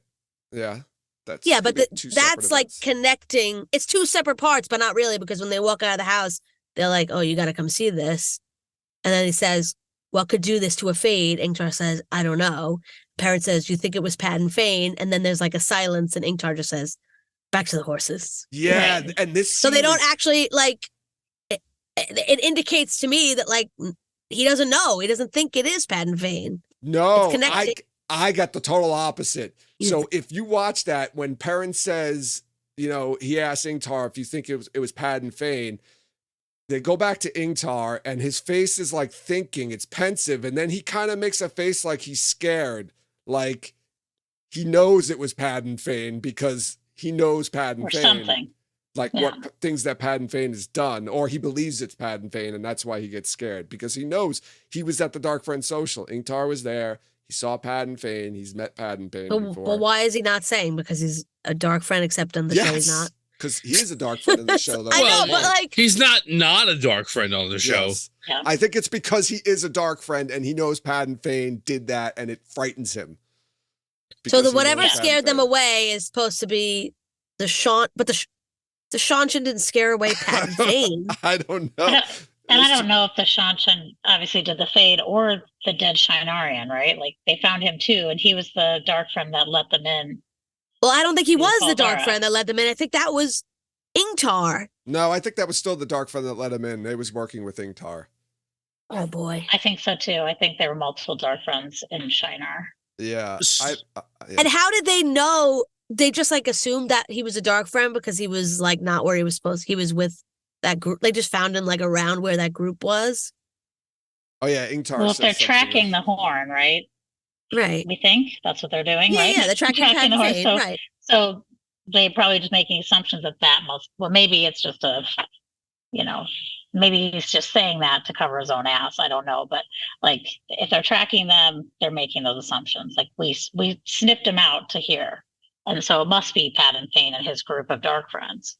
yeah, that's Yeah, but maybe two separate that's like events. connecting. It's two separate parts, but not really, because when they walk out of the house, they're like, "Oh, you got to come see this," and then he says, "What could do this to a Fade?" Ingtar says, "I don't know." Parent says, "You think it was Padan Fain?" And then there's like a silence, and Ingtar just says, "Back to the horses." Yeah, Right. and this So they scene don't is- actually like. It indicates to me that like he doesn't know. He doesn't think it is Padan Fain. No, connecting. I got the total opposite. You- So if you watch that, when Perrin says, he asks Ingtar if you think it was Padan Fain, they go back to Ingtar and his face is like thinking, it's pensive, and then he kind of makes a face like he's scared, like he knows it was Padan Fain because he knows Padan Or Fain. something. Like Yeah. what things that Padan Fain has done, or he believes it's Padan Fain, and that's why he gets scared because he knows he was at the Dark Friend Social. Ingtar was there. He saw Padan Fain. He's met Padan Fain But, before. but why is he not saying? Because he's a dark friend, except on the show he's not. because he is a dark friend in the show. Though. I know, Well, but like, He's not a dark friend on the show. Yes. Yeah. I think it's because he is a dark friend and he knows Padan Fain did that, and it frightens him. so Because the he whatever knows scared Padan them Fain. away is supposed to be the Sean, but the Shaunchan didn't scare away Padan Fain. I don't I know. don't- And I don't know if the Shanshan obviously did the Fade or the dead Shinarian, right? Like they found him too, and he was the dark friend that let them in. Well, I don't think he was was the dark Valera. friend that led them in. I think that was Ingtar. No, I think that was still the dark friend that let him in. They was working with Ingtar. Oh boy. I think so too. I think there were multiple dark friends in Shinar. Yeah. And how did they know? They just like assumed that he was a dark friend because he was like not where he was supposed. He was with that group. They just found him like around where that group was. Oh yeah, Ingtar. Well, if says they're something tracking like- the horn, right? Right. We think that's what they're doing, Yeah, right? yeah, they're tracking Padan the horn. Fain, So, right. so they probably just making assumptions that must. Well, maybe it's just a, maybe he's just saying that to cover his own ass. I don't know, but like if they're tracking them, they're making those assumptions. Like we sniffed him out to here, and so it must be Padan Fain and his group of dark friends.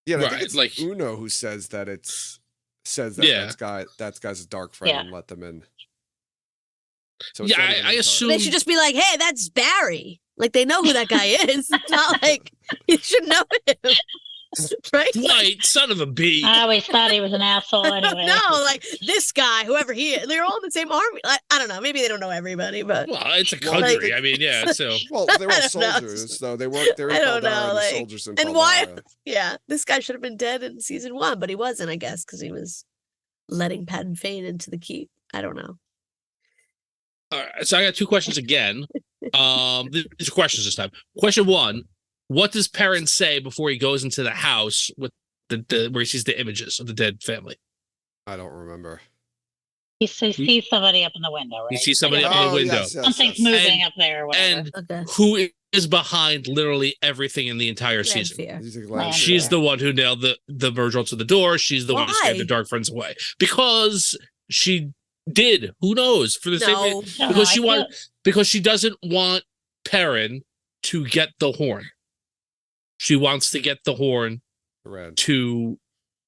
Yeah, I think Right, it's like- Uno who says that Yeah. that guy's a dark friend Yeah. and let them in. So Yeah, it's not even I Ingtar. assume- They should just be like, "Hey, that's Barry." Like they know who that guy is. It's not like you should know him, right? Dwight, son of a bee. I always thought he was an asshole anyway. No, like this guy, whoever he is, they're all in the same army. I don't know. Maybe they don't know everybody, but Well, it's a Well, country. like- I mean, yeah. So Well, they were I all don't know. soldiers, though. They weren't. They were I in don't Valera, know, and the like- soldiers in and why- Valera. yeah, this guy should have been dead in season 1, but he wasn't, I guess, because he was letting Padan Fain into the keep. I don't know. all right, so I got 2 questions again. These are questions this time. Question 1: what does Perrin say before he goes into the house with the where he sees the images of the dead family? I don't remember. He sees somebody up in the window, right? He sees somebody Yeah. up in the Oh, window. yes, yes, Something's yes. moving And- up there or whatever. And Okay. who is behind literally everything in the entire season? Lanfear. You think Land- Lanfear- She's the one who nailed the Virgil to the door. She's the one who scared Why? the dark friends away because she did. Who knows? For the same No, reason, No, because I she feel- wants because she doesn't want Perrin to get the horn. She wants to get the horn Red. to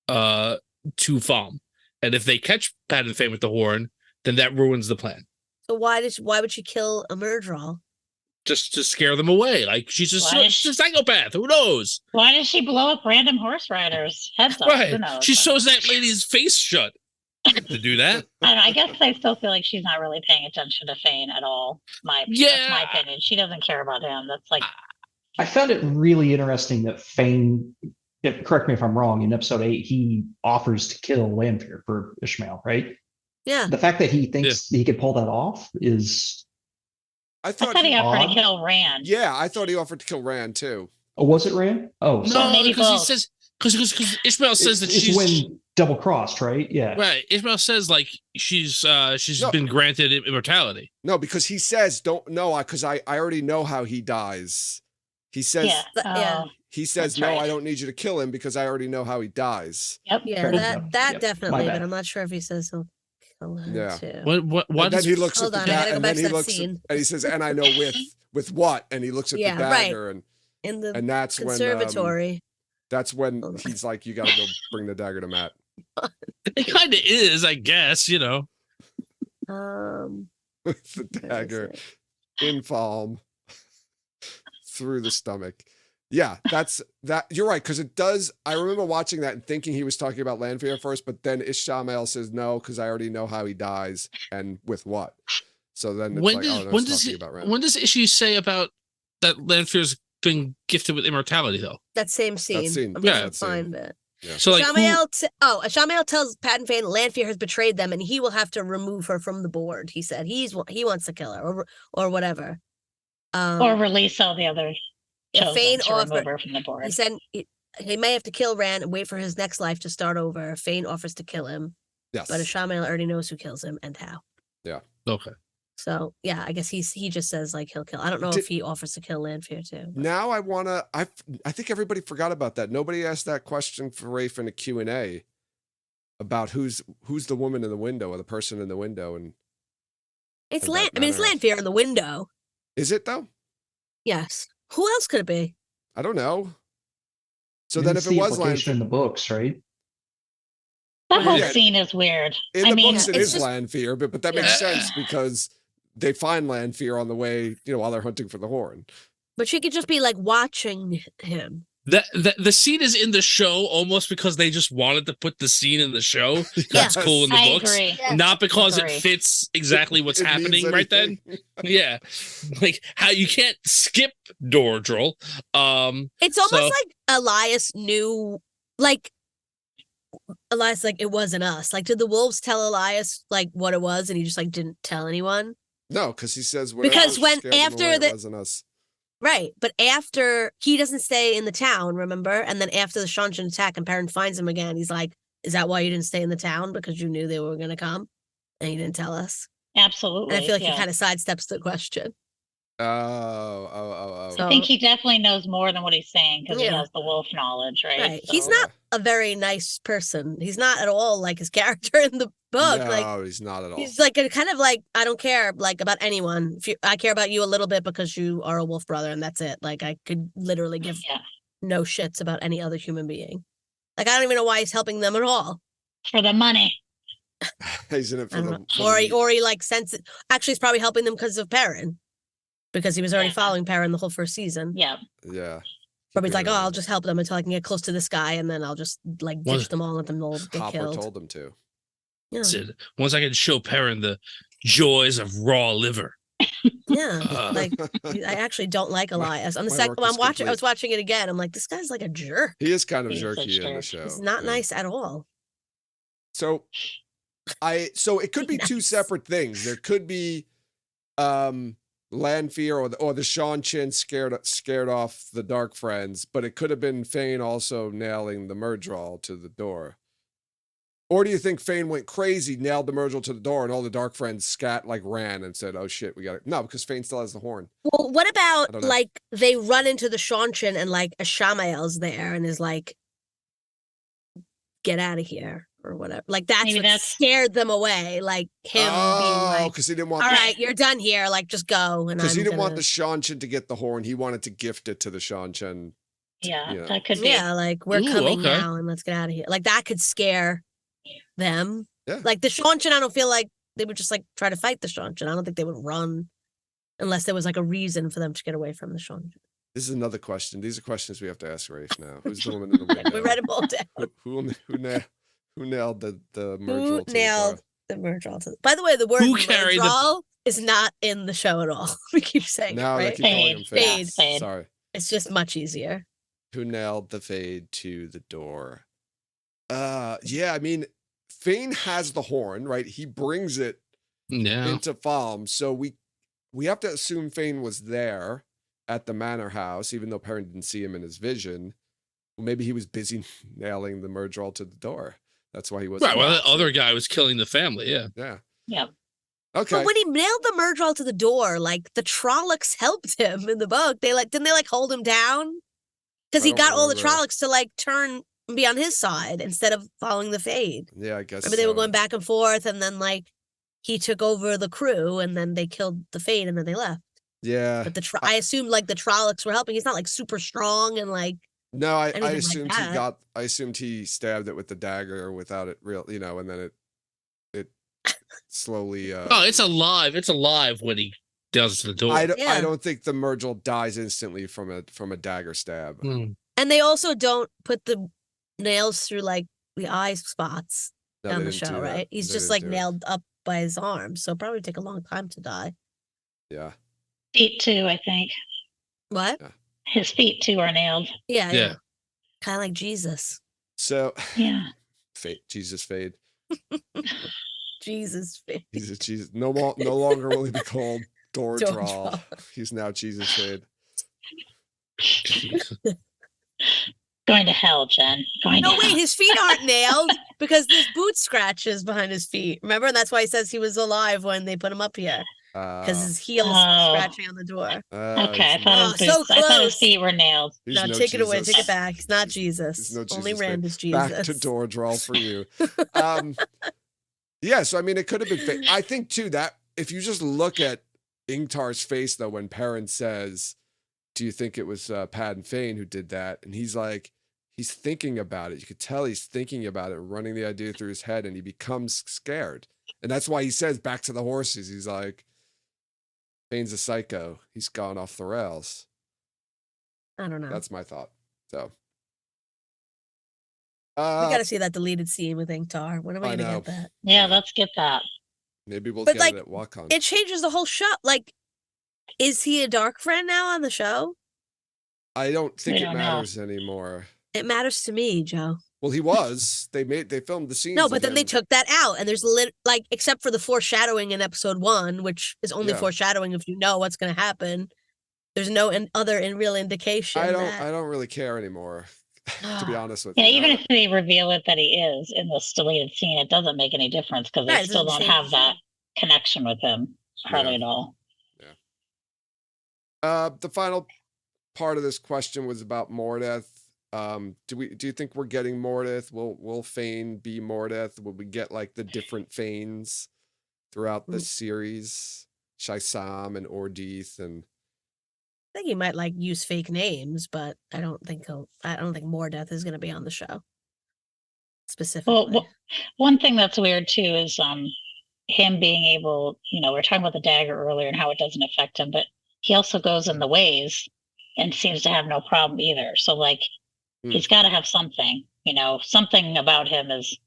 Falm. And if they catch Padan Fain with the horn, then that ruins the plan. so why would she kill a Murdral? Just to scare them away. Like she's Why is she's a psychopath. Who knows? Why does she blow up random horse riders' heads off? Who Right. knows? She sews that lady's face shut. To do that. I don't know, I guess I still feel like she's not really paying attention to Fain at all. That's my Yeah. opinion. She doesn't care about him. That's like I found it really interesting that Fain, correct me if I'm wrong, in episode 8, he offers to kill Lanfear for Ishmael, right? Yeah. The fact that he thinks he could pull that off is, I I thought. thought he offered odd. to kill Rand. Yeah, I thought he offered to kill Rand too. oh, was it Rand? Oh, No, sorry. maybe because he both. says because Ishmael says that it's she's when double crossed, right? Yeah. right. Ishmael says like she's No. been granted immortality. No, because he says, "Don't no," because I already know how he dies. He says. Yeah. Yeah. Oh, He says, That's "No, right. I don't need you to kill him because I already know how he dies." yep. Yeah, Fair that enough. that Yep, definitely, my but bad. I'm not sure if he says he'll kill her Yeah. too. What And then does he looks Hold at on, the I gotta dagger, go and back then to he that looks, scene. and he says, "And I know with what?" And he looks at Yeah, the right. dagger, In the and that's conservatory. that's when Hold on. he's like, "You got to go bring the dagger to Matt." it kind of is, I guess, you know. With the where is dagger it? in Falm through the stomach. Yeah, that's that. You're right, because it does. I remember watching that and thinking he was talking about Lanfear first, but then Ishmael says no, because I already know how he dies and with what. So then it's When like, does oh, no, when it's does talking it, about Rand. when does Ishii say about that Lanfear's been gifted with immortality though? That same scene. scene, I'm yeah, gonna that scene. find it. So like who, Shamael tells Padan Fain Lanfear has betrayed them and he will have to remove her from the board. He said he wants to kill her or whatever. Or release all the other Yeah, chosen Fain to offer- remove her from the board. he said he may have to kill Rand and wait for his next life to start over. Fain offers to kill him, Yes. but Shamael already knows who kills him and how. okay. So yeah, I guess he just says like he'll kill. I don't know Did- if he offers to kill Lanfear too. but- Now I wanna. I think everybody forgot about that. Nobody asked that question for Rafe in a Q&A about who's the woman in the window or the person in the window, and It's and Lan. that I mean, it's matter of- Lanfear in the window. is it though? Yes. Who else could it be? I don't know. So You then, didn't if it see was implication Lanfear, in the books, right? That whole Yeah. scene is weird. in I the mean, books it it's is just- Lanfear, but that makes Yeah. sense because they find Lanfear on the way, while they're hunting for the horn. But she could just be like watching him. The scene is in the show almost because they just wanted to put the scene in the show. That's cool in the I books, agree. Yeah. not because Agree. it fits exactly what's It means happening right then. anything. Yeah, like how you can't skip Doradril. It's almost so- like Elias knew, like, Elias, like, it wasn't us. Like, did the wolves tell Elias, like, what it was, and he just, like, didn't tell anyone? No, because he says Because when scared them after away, it the- wasn't us. Right, but after, he doesn't stay in the town, remember? And then after the Shanshan attack and Perrin finds him again, he's like, is that why you didn't stay in the town? Because you knew they were going to come? And you didn't tell us? Absolutely. And I feel like yeah. he kind of sidesteps the question. Oh. So- I think he definitely knows more than what he's saying because he Yeah. has the wolf knowledge, right? Right. He's So- not a very nice person. He's not at all like his character in the book. No, Like, he's not at all. he's like a kind of like, I don't care like about anyone. I care about you a little bit because you are a wolf brother and that's it. Like I could literally give Yeah. no shits about any other human being. Like I don't even know why he's helping them at all. For the money. He's in it I for don't the. know. for the- Or he like sense it. Actually, he's probably helping them because of Perrin. Because he was already Yeah. following Perrin the whole first season. Yeah. Yeah. Probably he's like, Keeping oh, it I'll on. just help them until I can get close to this guy, and then I'll just like ditch What? them all and let them all get Hopper killed. told him to. Yeah. Sid, once I can show Perrin the joys of raw liver. Yeah, Uh. like I actually don't like Elias. On the my second, work I'm is watching. I complete. was watching it again. I'm like, this guy's like a jerk. He is kind of He's a jerky in the jerk. show. He's not yeah. nice at all. So it could be two Nice. separate things. There could be Lanfear or the Sean Chin scared off the Dark Friends, but it could have been Fain also nailing the Murdral to the door. Or do you think Fain went crazy, nailed the Murdral to the door, and all the Dark Friends ran and said, "Oh shit, we got it." No, because Fain still has the horn. Well, what I about don't know. like they run into the Shanshan and like a Shamael's there and is like, "Get out of here" or whatever. Like that's Maybe what that's- scared them away. Like him being Oh, like, because he didn't want. "All right, you're done here. Like just go." And Because he I'm didn't want gonna- the Shanshan to get the horn. He wanted to gift it to the Shanshan. Yeah. Yeah. That could be. Yeah, like we're Ooh, coming okay. now and let's get out of here. Like that could scare them. Yeah. Like the Shanshan, I don't feel like they would just like try to fight the Shanshan. I don't think they would run unless there was like a reason for them to get away from the Shanshan. This is another question. These are questions we have to ask Rafe now. Who's the woman in the window? We read them all down. Who nailed the Who Murdral to nailed the the Murdral to the... By the way, the word Who carried the- Murdral is not in the show at all. We keep saying Now it, they right? keep calling him Fade. Fade. Sorry. It's just much easier. Who nailed the Fade to the door? Yeah, I mean, Fain has the horn, right? He brings it Yeah. into Falm. So we have to assume Fain was there at the manor house, even though Perrin didn't see him in his vision. Well, maybe he was busy nailing the Murdral to the door. That's why he wasn't. Right. Well, that watching. other guy was killing the family. Yeah. Yeah. Yep. Okay. But when he nailed the Murdral to the door, like the Trollocs helped him in the book. They like didn't they like hold him down? Because I he don't got all the remember. Trollocs to like turn and be on his side instead of following the Fade. Yeah, I guess. Remember they were so. going back and forth, and then like he took over the crew, and then they killed the Fade, and then they left. Yeah. But I assumed like the Trollocs were helping. He's not like super strong and like No, I anything like assumed that. I assumed he stabbed it with the dagger without it real, and then it slowly. Oh, it's alive. It's alive when he does the door. I Yeah. don't think the Murdral dies instantly from a dagger stab. Hmm. And they also don't put the nails through like the eye spots No, down they the didn't do show, that. right? He's They just didn't like do it. nailed up by his arm, so it'll probably take a long time to die. Yeah. Feet too, I think. What? His feet too are nailed. Yeah, Yeah. kind of like Jesus. So, Yeah. Jesus Fade. Jesus. He's a Jesus. No longer will he be called Doradril. Doradril. He's now Jesus Fade. Going to hell, Jen. Going No, to wait, hell. his feet aren't nailed because there's boot scratches behind his feet. Remember? And that's why he says he was alive when they put him up here because his heels Oh. scratching on the door. Okay, I thought, Oh, his so boots, I thought his close. feet were nailed. He's No, no take it away. Jesus. Take it back. He's not He's Jesus. no Only Jesus Rand Fade. is Jesus. Back to Doradril for you. Yeah, so I mean, it could have been fake. I think too that if you just look at Ingtar's face though, when Perrin says, "Do you think it was Padan Fain who did that?" and he's like, he's thinking about it. You could tell he's thinking about it, running the idea through his head, and he becomes scared. And that's why he says, "Back to the horses." He's like, Fain's a psycho. He's gone off the rails. I don't know. That's my thought. So. We got to see that deleted scene with Inktar. When am I I going to know. get that? Yeah, let's get that. Maybe we'll But, get like, it at WatCon. It changes the whole show. Like, is he a dark friend now on the show? I don't think We it don't know. matters anymore. It matters to me, Joe. Well, he was. They filmed the scenes. No, but then they again. took that out, and there's except for the foreshadowing in episode 1, which is only Yeah. foreshadowing if you know what's going to happen. There's no other real indication. I don't really care anymore, to be honest with Yeah, you. even if they reveal it that he is in this deleted scene, it doesn't make any difference because Right, they it still doesn't don't change have the that show. connection with him hardly at all. The final part of this question was about Mordeth. Do you think we're getting Mordeth? Will Fain be Mordeth? Will we get like the different Fains throughout the series? Shaisam and Ordith and I think he might use fake names, but I don't think Mordeth is going to be on the show specifically. Well, one thing that's weird too is him being able, we're talking about the dagger earlier and how it doesn't affect him, but he also goes in the ways and seems to have no problem either. So he's got to have something, something about him is,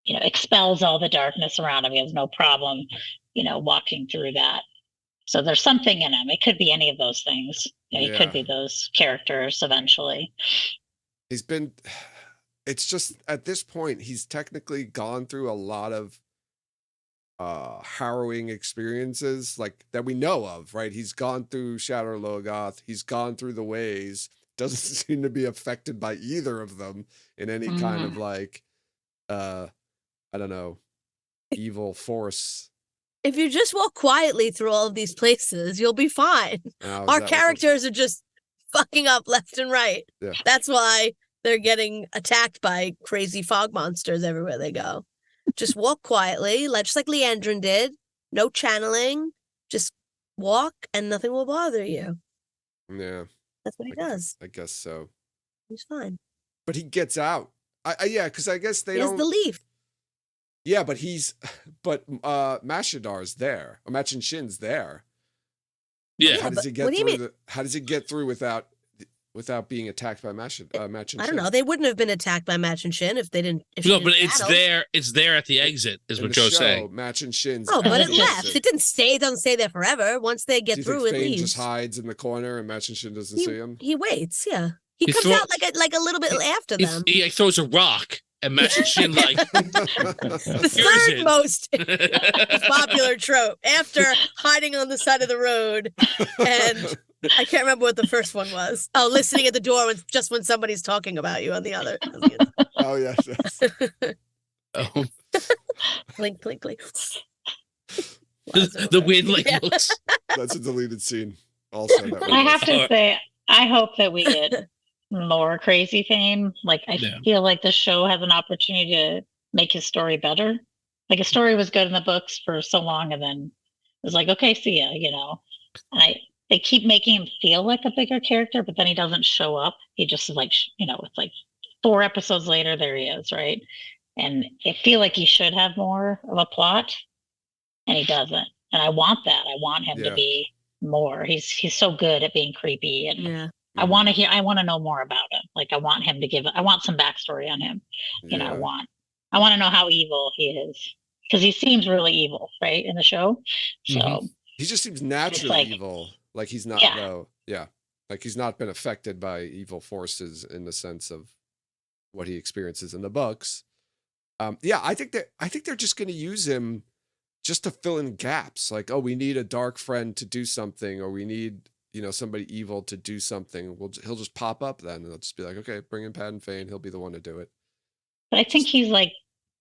expels all the darkness around him. He has no problem, walking through that. So there's something in him. It could be any of those things. It could be those characters eventually. It's just at this point, he's technically gone through a lot of harrowing experiences that we know of, right? He's gone through Shadow Logoth. He's gone through the ways. Doesn't seem to be affected by either of them in any kind of I don't know, evil force. If you just walk quietly through all of these places, you'll be fine. Our characters are just fucking up left and right. Yeah. That's why they're getting attacked by crazy fog monsters everywhere they go. Just walk quietly, just like Leandrin did. No channeling. Just walk and nothing will bother you. Yeah. That's what he does. I guess so. He's fine. But he gets out. Because I guess they he don't. Has the leaf. Yeah, but Mashadar's there. Or Machin Shin's there. Yeah. How does he get what do you through? mean? How does he get through without being attacked by Machin Shin? I don't know. They wouldn't have been attacked by Machin Shin if they didn't. No, but it's there. It's there at the exit, is what Joe's saying. Machin Shin's. Oh, but it exit. left. It didn't stay. It doesn't stay there forever. Once they get Do you through, think it Fain leaves. just hides in the corner and Machin Shin doesn't see him? He waits. Yeah, he comes out like a little bit after them. He throws a rock and Machin Shin the third most popular trope after hiding on the side of the road, and I can't remember what the first one was. Oh, listening at the door when somebody's talking about you on the other. Oh yes. Oh. Clink, clink, clink. The wind looks. That's a deleted scene. Also, I have to say, I hope that we get more Crazy Fain. I feel like the show has an opportunity to make his story better. His story was good in the books for so long, and then it was okay, see ya, And they keep making him feel like a bigger character, but then he doesn't show up. He just is it's 4 episodes later, there he is, right? And I feel like he should have more of a plot, and he doesn't. And I want that. I want him to be more. He's so good at being creepy, and I want to know more about him. I want him to I want some backstory on him. I want to know how evil he is, because he seems really evil, right, in the show. So he just seems naturally evil. He's not though. Yeah. He's not been affected by evil forces in the sense of what he experiences in the books. I think they're just going to use him just to fill in gaps. We need a dark friend to do something, or we need, somebody evil to do something. He'll just pop up then, and they'll just be okay, bring in Padan Fain. He'll be the one to do it. But I think he's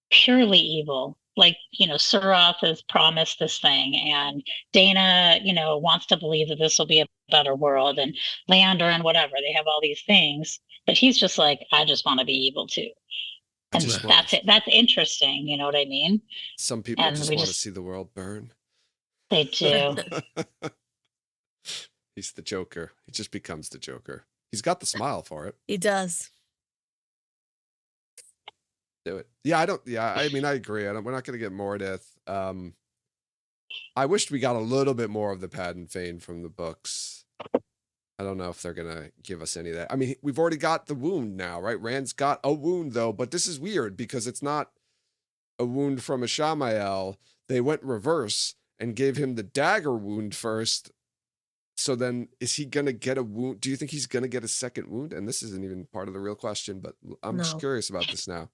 purely evil. Suroth has promised this thing, and Dana, wants to believe that this will be a better world, and Leander and whatever, they have all these things, but he's just I just want to be evil too. And that's it. That's interesting. You know what I mean? Some people just want to see the world burn. They do. He's the Joker. He just becomes the Joker. He's got the smile for it. He does. Do it. Yeah, I mean, I agree. We're not going to get Mordeth. I wished we got a little bit more of the Padan Fain from the books. I don't know if they're gonna give us any of that. I mean, we've already got the wound now, right? Rand's got a wound though, but this is weird because it's not a wound from a Shamael. They went reverse and gave him the dagger wound first. So then is he gonna get a wound? Do you think he's gonna get a second wound? And this isn't even part of the real question, but I'm just No. curious about this now.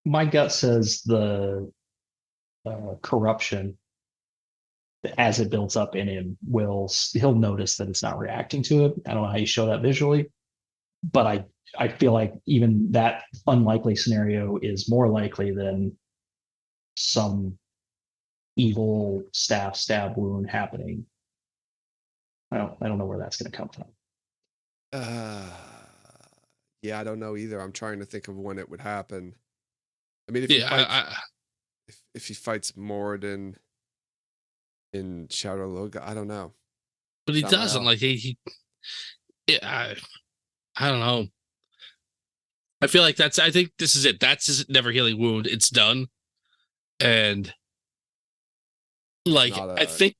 My gut says the corruption, as it builds up in him, he'll notice that it's not reacting to it. I don't know how you show that visually, but I feel like even that unlikely scenario is more likely than some evil stab wound happening. I don't know where that's going to come from. Yeah, I don't know either. I'm trying to think of when it would happen. I mean, if he fights Moradin in Shadow Loga, I don't know. But he doesn't. Like I don't know. I feel like I think this is it. That's his never healing wound. It's done. And like I think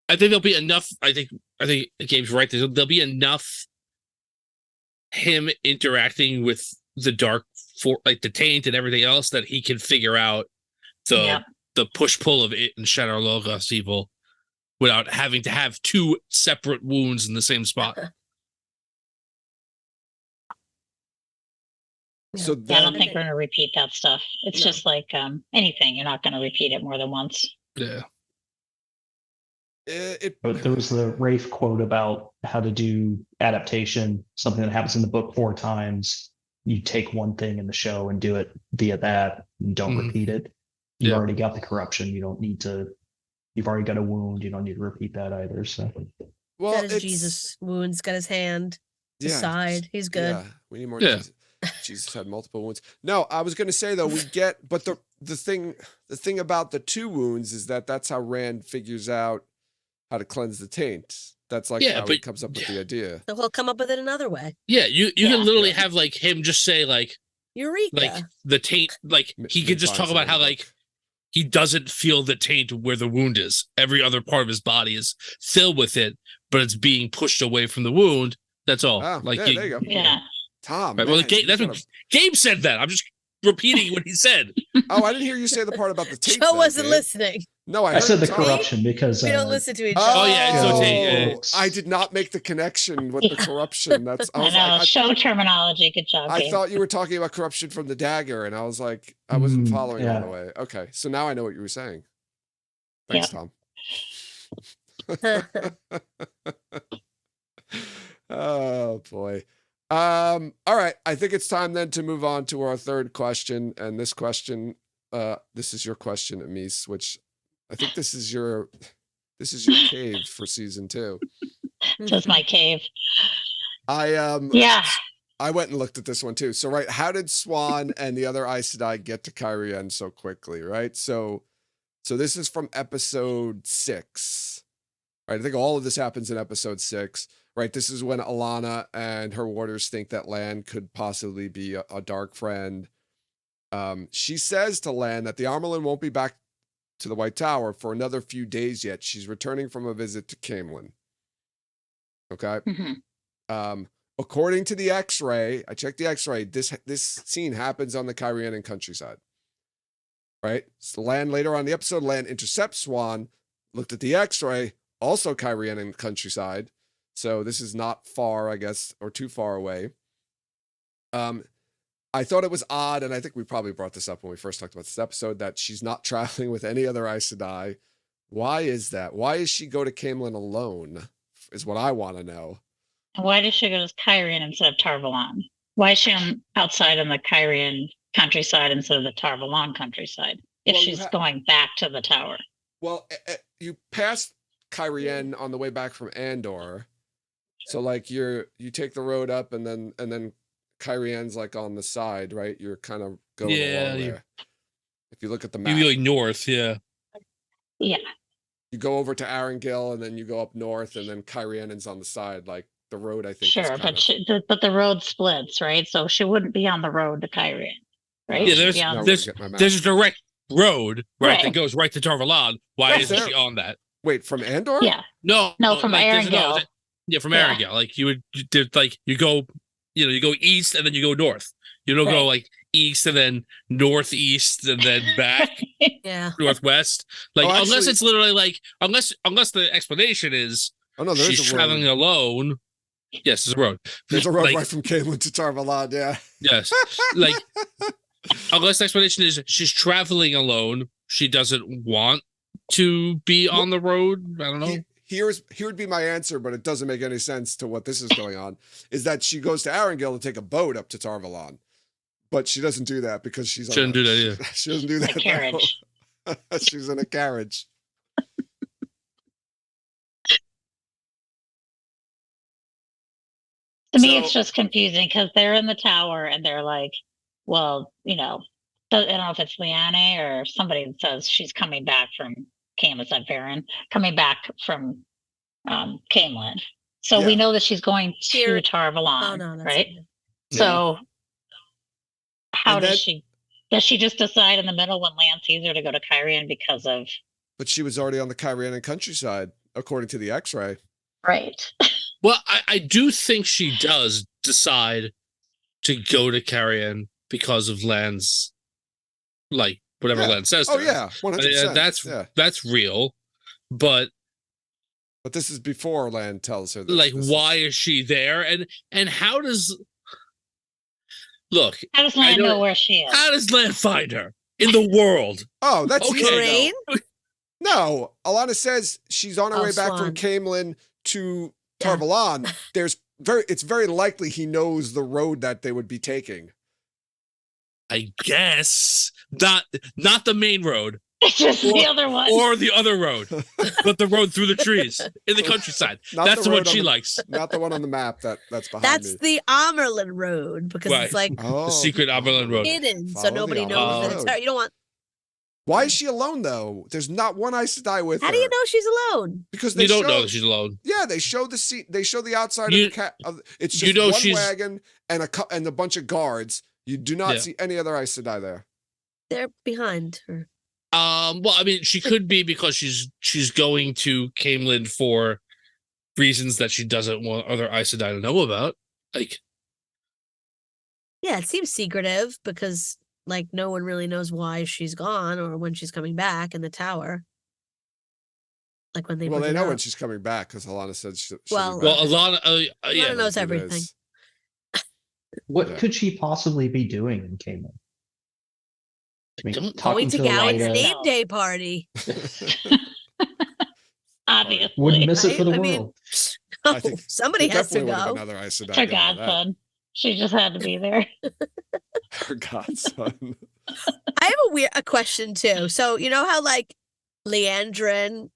there'll be enough. I think Gabe's right. There'll be enough him interacting with the dark like the taint and everything else that he can figure out the push pull of it and Shadow Logos evil without having to have two separate wounds in the same spot. So I don't think we're going to repeat that stuff. It's just like anything. You're not going to repeat it more than once. Yeah. But there was the Rafe quote about how to do adaptation, something that happens in the book 4 times. You take one thing in the show and do it via that. You don't repeat it. You've already got the corruption. You don't need to. You've already got a wound. You don't need to repeat that either. So, well, got his Jesus wounds. Got his hand, his side. He's good. Yeah, we need more. Yeah. Jesus had multiple wounds. No, I was going to say though, but the thing about the 2 wounds is that's how Rand figures out how to cleanse the taint. That's like how he comes up with the idea. So he'll come up with it another way. Yeah, you can literally have like him just say like Eureka. Like the taint, like he could just talk about how like he doesn't feel the taint where the wound is. Every other part of his body is filled with it, but it's being pushed away from the wound. That's all. Oh, like there you go. Yeah. Tom. Right, well, that's what Gabe said that. I'm just repeating what he said. Oh, I didn't hear you say the part about the taint. Joe wasn't listening. No, I said the corruption because we don't listen to each other. Oh yeah, I did not make the connection with the corruption. That's I know, show terminology. Good job. I thought you were talking about corruption from the dagger, and I was like, I wasn't following all the way. Okay, so now I know what you were saying. Thanks, Tom. Oh boy. All right. I think it's time then to move on to our third question, and this question, this is your question, Amis, which I think this is your cave for season 2. Just my cave. I went and looked at this one too. So right, how did Swan and the other Aes Sedai get to Cairhien so quickly? Right. So this is from episode 6. Right. I think all of this happens in episode 6. Right. This is when Alana and her warders think that Lan could possibly be a dark friend. She says to Lan that the Armelin won't be back to the White Tower for another few days yet. She's returning from a visit to Caemlyn. Okay. Mm-hmm. According to the X-ray, I checked the X-ray. This scene happens on the Cairhien countryside. Right. So Lan later on in the episode, Lan intercepts Swan, looked at the X-ray, also Cairhien countryside. So this is not far, I guess, or too far away. I thought it was odd, and I think we probably brought this up when we first talked about this episode, that she's not traveling with any other Aes Sedai. Why is that? Why does she go to Caemlyn alone, is what I want to know. Why does she go to Cairhien instead of Tarvalon? Why is she outside on the Cairhien countryside instead of the Tarvalon countryside if she's going back to the tower? Well, you passed Cairhien on the way back from Andor. So like you take the road up and then Cairhien's like on the side, right? You're kind of going along there. If you look at the map. You're going north, yeah. Yeah. You go over to Arengil and then you go up north and then Cairhien's on the side. Like the road, I think. Sure, but the road splits, right? So she wouldn't be on the road to Cairhien, right? Yeah, there's a direct road, right, that goes right to Tarvalon. Why isn't she on that? Wait, from Andor? Yeah. No, from there's Erangel. From Yeah. Erangel. Like you go, you go east and then you go north. You don't go Right. like east and then northeast and then back Yeah. northwest. Like Oh, unless actually- it's literally like unless the explanation is Oh no, there's she's a road. traveling alone. Yes, there's a road. There's a road Like, right from Camelin to Tarvalon. Yeah. yes, like unless the explanation is she's traveling alone, she doesn't want to be on the road. I don't know. Here would be my answer, but it doesn't make any sense to what this is going on. Is that she goes to Arangel to take a boat up to Tarvalon, but she doesn't do that because she's Shouldn't do that either. She doesn't do that. A carriage. No. She's in a carriage. To me, So- it's just confusing because they're in the tower and they're like, well, I don't know if it's Liane or somebody that says she's coming back from Camelin, that Varen, coming back from Camelin. So we Yeah. know that she's going to Here- Tarvalon, Oh no, that's right? it. So how And does that- does she just decide in the middle when Lan sees her to go to Kyrian because of But she was already on the Kyrianan countryside, according to the X-ray. right? Well, I do think she does decide to go to Carrion because of Lan's, like whatever Yeah. Lan says to Oh her. yeah, 100%. That's real, but But this is before Land tells her. like, why is she there? And how does look? How does Lan know- know where she is? How does Lan find her in the world? Oh, that's Okay. easy, though. Lorraine? No, Alana says she's on her Oh, way back Swan. from Camelin to Yeah. Tarvalon. It's very likely he knows the road that they would be taking. I guess not the main road It's just the other one. or the other road, but the road through the trees in the countryside. Not That's the the one road on she the- likes. Not the one on the map that's behind That's me. the Amerlin Road because Right. it's like Oh, the secret Aberlin Road. hidden, so Follow the nobody knows Amerlin that it's road. her. You don't want. Why is she alone though? There's not one Aes Sedai with How her. do you know she's alone? Because they You don't show, know that she's alone. Yeah, they show the seat. They show the outside You- of the cat. It's just you know one she's- wagon and a bunch of guards. You do not Yeah. see any other Aes Sedai there. They're behind her. Well, I mean, she could be because she's going to Camelin for reasons that she doesn't want other Aes Sedai to know about. Like, Yeah, it seems secretive because like no one really knows why she's gone or when she's coming back in the tower. Like when they Well, bring they it know when up. she's coming back because Alana said she'll Well, be well, back. Alana, yeah, Alana knows It everything. is. What Yeah. could she possibly be doing in Camelin? I mean, Don't- Going talking to to Gowie's Elida, name day party. Obviously. wouldn't miss it for the I mean, world. I think somebody There has to definitely would have go. been other Aes Sedai Her going to that. godson. She just had to be there. Her godson. I have a question too. So you know how like Leandrin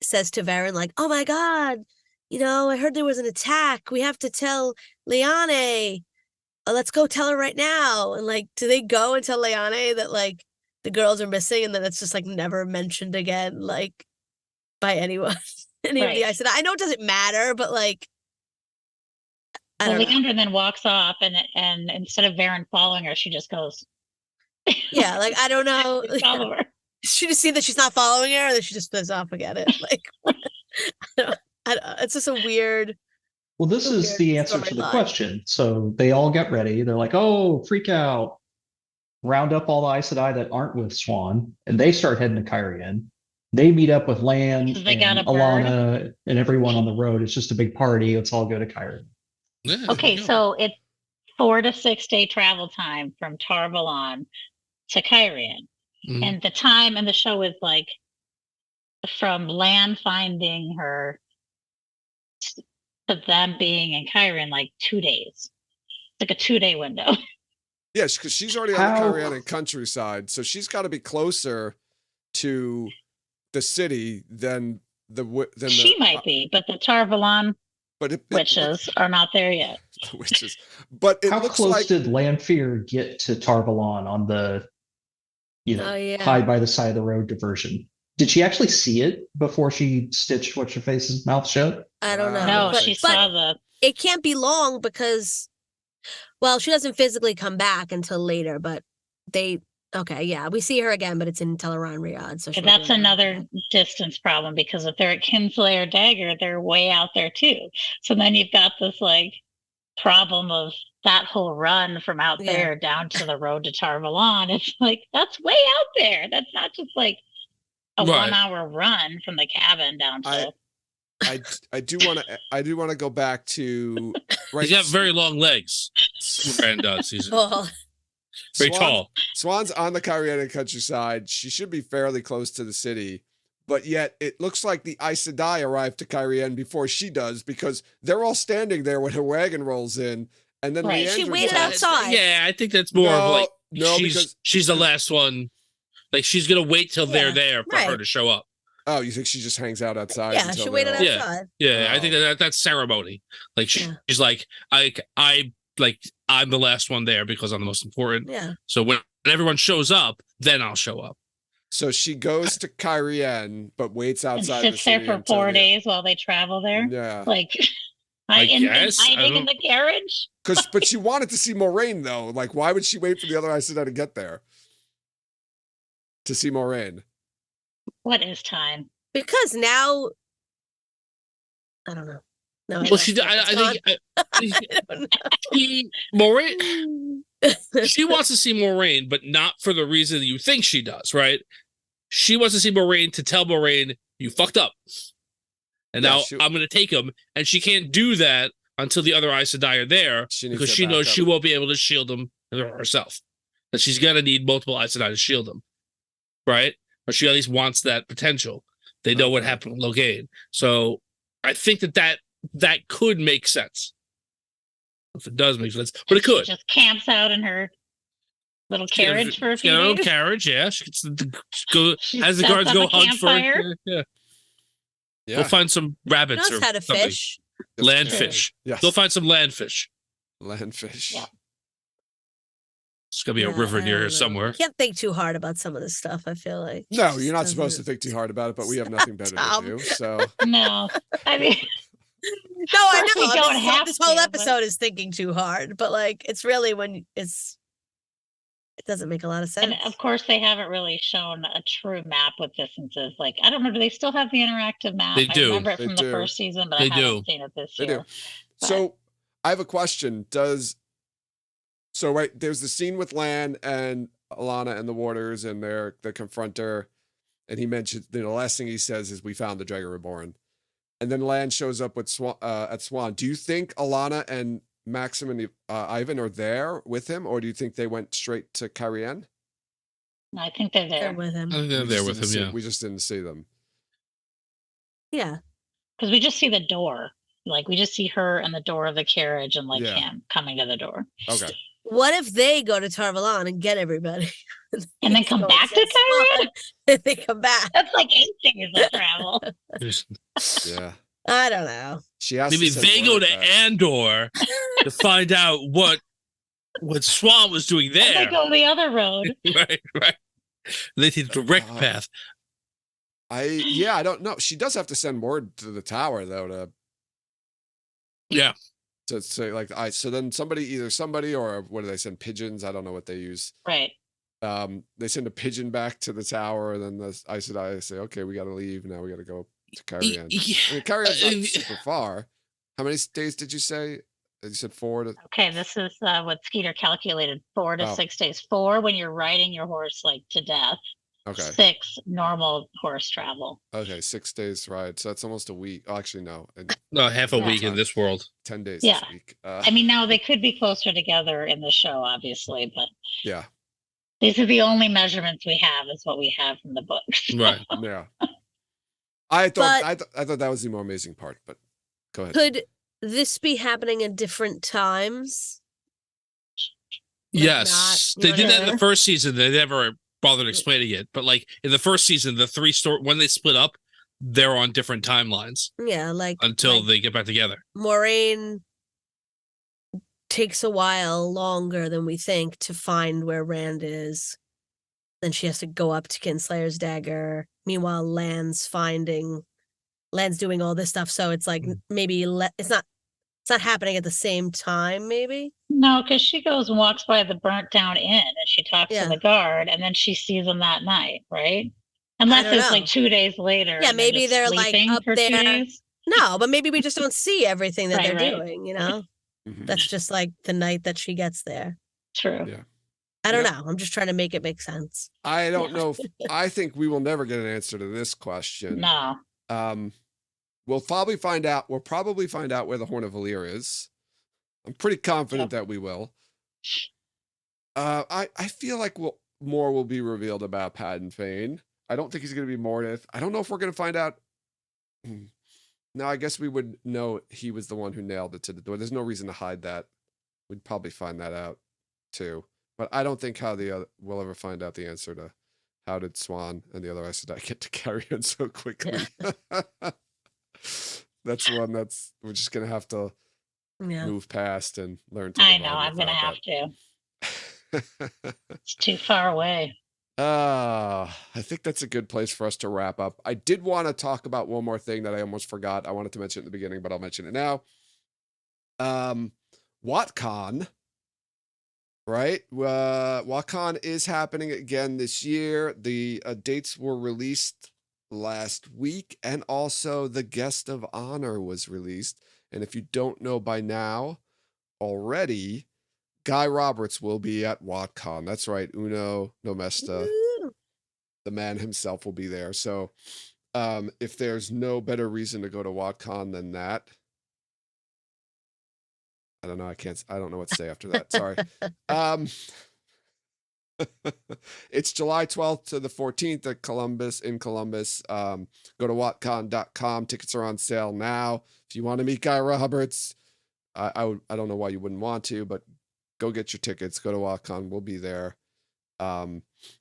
says to Varen, like, "Oh my God, I heard there was an attack. We have to tell Liane. Let's go tell her right now." And like, do they go and tell Liane that like the girls are missing, and then it's just like never mentioned again, like by anyone? Any of the Right. Aes Sedai? I know it doesn't matter, but like, I Well, don't know. Leandra then walks off, and instead of Varen following her, she just goes. Yeah, like I don't know. Follow her. She just see that she's not following her, or that she just flips off and get it. Like, I don't, it's just a weird. Well, this Who is cares? the answer to the Storyline. question. So they all get ready. They're like, "Oh, freak out! Round up all the Aes Sedai that aren't with Swan," and they start heading to Kyrian. They meet up with Lan They got and a bird. Alana and everyone on the road. It's just a big party. Let's all go to Kyrian. yeah, there Okay, you go. so it's 4 to 6 day travel time from Tarvalon to Kyrian. Mhm. And the time in the show is like from Lan finding her to them being in Kyrian, like 2 days. Like a 2-day window. Yes, because she's already on the How- Kyrianan countryside, so she's got to be closer to the city than She might be, but the Tarvalon but it witches are not there yet. the witches. But it How looks close like did Lanfear get to Tarvalon on the, Oh yeah. hide by the side of the road diversion? Did she actually see it before she stitched what's her face's mouth shut? I don't know. No, but- she but saw the. it can't be long because, well, she doesn't physically come back until later. But they Okay, yeah, we see her again, but it's in Teleron Riyadh. So she'll be That's around. another distance problem because if they're at Kinslayer Dagger, they're way out there too. So then you've got this like problem of that whole run from out Yeah. there down to the road to Tarvalon. It's like that's way out there. That's not just like a Right. 1 hour run from the cabin down to. I do want to go back to He's got very long legs. Moran does. He's Well, very tall. Swan's on the Kyrian countryside. She should be fairly close to the city, but yet it looks like the Aes Sedai arrived to Kyrian before she does because they're all standing there when her wagon rolls in, and then Right. Leandrin She waited tells- outside. Yeah, I think that's more of like because she's the last one. Like she's gonna wait till they're Yeah, there for her right. to show up. oh, you think she just hangs out outside? yeah, until she they're waited all- Yeah. outside. Yeah, I Oh. think that's ceremony. Like Yeah. she's like I'm the last one there because I'm the most important. Yeah. So when everyone shows up, then I'll show up. So she goes to Kyrian, but waits And outside the sits there city for until 4 the- days while they travel there. Yeah, Like I guess. I hiding in don't- the carriage. but she wanted to see Moraine though. Like, why would she wait for the other Aes Sedai to get there to see Moraine? What is time? Because now, I don't know. No, Well, she. I think Moraine. She wants to see Moraine, but not for the reason you think she does, right? She wants to see Moraine to tell Moraine, you fucked up. And Yeah, now she- I'm going to take him. And she can't do that until the other Aes Sedai are there She needs because their she knows backup. she won't be able to shield them herself. That she's going to need multiple Aes Sedai to shield them, right? Or she at least wants that potential. They know what Okay. happened with Logain. So I think that could make sense. If it does make sense, but it She could. just camps out in her little carriage for a few Get her own days. carriage, yeah. She gets go She as the sets guards up go a hunt for campfire. her. Yeah. Yeah, Go find some rabbits knows or how to something. fish. Land Yes. fish. Yes, Go find some land fish. landfish. Yeah. It's gonna be a Yeah, river I near don't here know. somewhere. Can't think too hard about some of this stuff. I feel like No, you're not supposed to think too hard about it, but we have nothing better to Tom. do. So No, I mean, No, I course we know. don't this, have this whole to, but- episode is thinking too hard, but like it's really when it doesn't make a lot of sense. and of course they haven't really shown a true map with distances. Like I don't know, do they still have the interactive map? They do. I remember it They from do. the first season, but They I haven't do. seen it this they year. do. So I have a question. So right, there's the scene with Lan and Alana and the Warders, and they confront her, and he mentions the last thing he says is, "We found the Dragon Reborn," and then Lan shows up with at Swan. Do you think Alana and Maxim and Ivan are there with him, or do you think they went straight to Kyrian? I think they're They're there with him. I think they're We there just with him, didn't see- yeah. We just didn't see them. Yeah. because we just see the door. Like we just see her and the door of the carriage and like Yeah. him coming to the door. Okay. What if they go to Tarvalon and get everybody, And then come So back it's to Kyrian? fun. And they come back. That's like 8 days of travel. Yeah. I don't know. She has Maybe to send they go word to back. Andor to find out what Swan was doing And they there. go the other road. Right. They take the direct God. path. I don't know. She does have to send word to the tower though Yeah. to say like so then somebody or what do they send, pigeons? I don't know what they use. Right. They send a pigeon back to the tower, and then the Aes Sedai say, "Okay, we got to leave now. We got to go to Kyrian." I mean, Kyrian's not super far. How many days did you say? You said 4 to. Okay, this is what Skeeter calculated 4 to Oh. 6 days. 4 when you're riding your horse like to death. Okay. 6 normal horse travel. Okay, 6 days ride. So that's almost a week. Oh, actually, no, No, half a Yeah. week in this world. 10 days Yeah. this week. I mean, now they could be closer together in the show, obviously, but Yeah, these are the only measurements we have, is what we have from the books. Right. yeah. I thought But- I thought that was the more amazing part, but go ahead. Could this be happening in different times? Like Yes. not, They you did know, that in the first season. They never bothered explaining it. But like in the first season, the 3 story when they split up, they're on different timelines Yeah, like until like they get back together. Moraine takes a while longer than we think to find where Rand is. Then she has to go up to Kinslayer's dagger. Meanwhile, Lan's doing all this stuff. So it's like maybe it's not happening at the same time. Maybe No, because she goes and walks by the burnt down inn and she talks Yeah. to the guard, and then she sees him that night, right? I Unless don't it's know. like 2 days later. Yeah, and maybe just they're, like, sleeping up for 2 there. days. No, but maybe we just don't see everything that Right, they're right. doing, you know? Mhm. That's just like the night that she gets there. True. Yeah. I don't Yep. know. I'm just trying to make it make sense. I don't know if I think we will never get an answer to this question. No. We'll probably find out. We'll probably find out where the Horn of Valere is. I'm pretty confident that we will. I feel like more will be revealed about Padan Fain. I don't think he's going to be Mordeth. I don't know if we're going to find out. No, I guess we would know he was the one who nailed it to the door. There's no reason to hide that. We'd probably find that out too. But I don't think we'll ever find out the answer to how did Swan and the other Aes Sedai get to Carrion so quickly. That's one we're just going to have to Yeah. move past and learn to. I know. I'm going to have to. It's too far away. I think that's a good place for us to wrap up. I did want to talk about one more thing that I almost forgot. I wanted to mention it in the beginning, but I'll mention it now. WatCon, right? WatCon is happening again this year. The dates were released last week, and also the guest of honor was released. And if you don't know by now already, Guy Roberts will be at WatCon. That's right. Uno Nomesta, the man himself, will be there. So if there's no better reason to go to WatCon than that, I don't know. I don't know what to say after that. Sorry. It's July 12th to the 14th in Columbus. Go to watcon.com. Tickets are on sale now. If you want to meet Guy Roberts, I don't know why you wouldn't want to, but go get your tickets. Go to WatCon. We'll be there.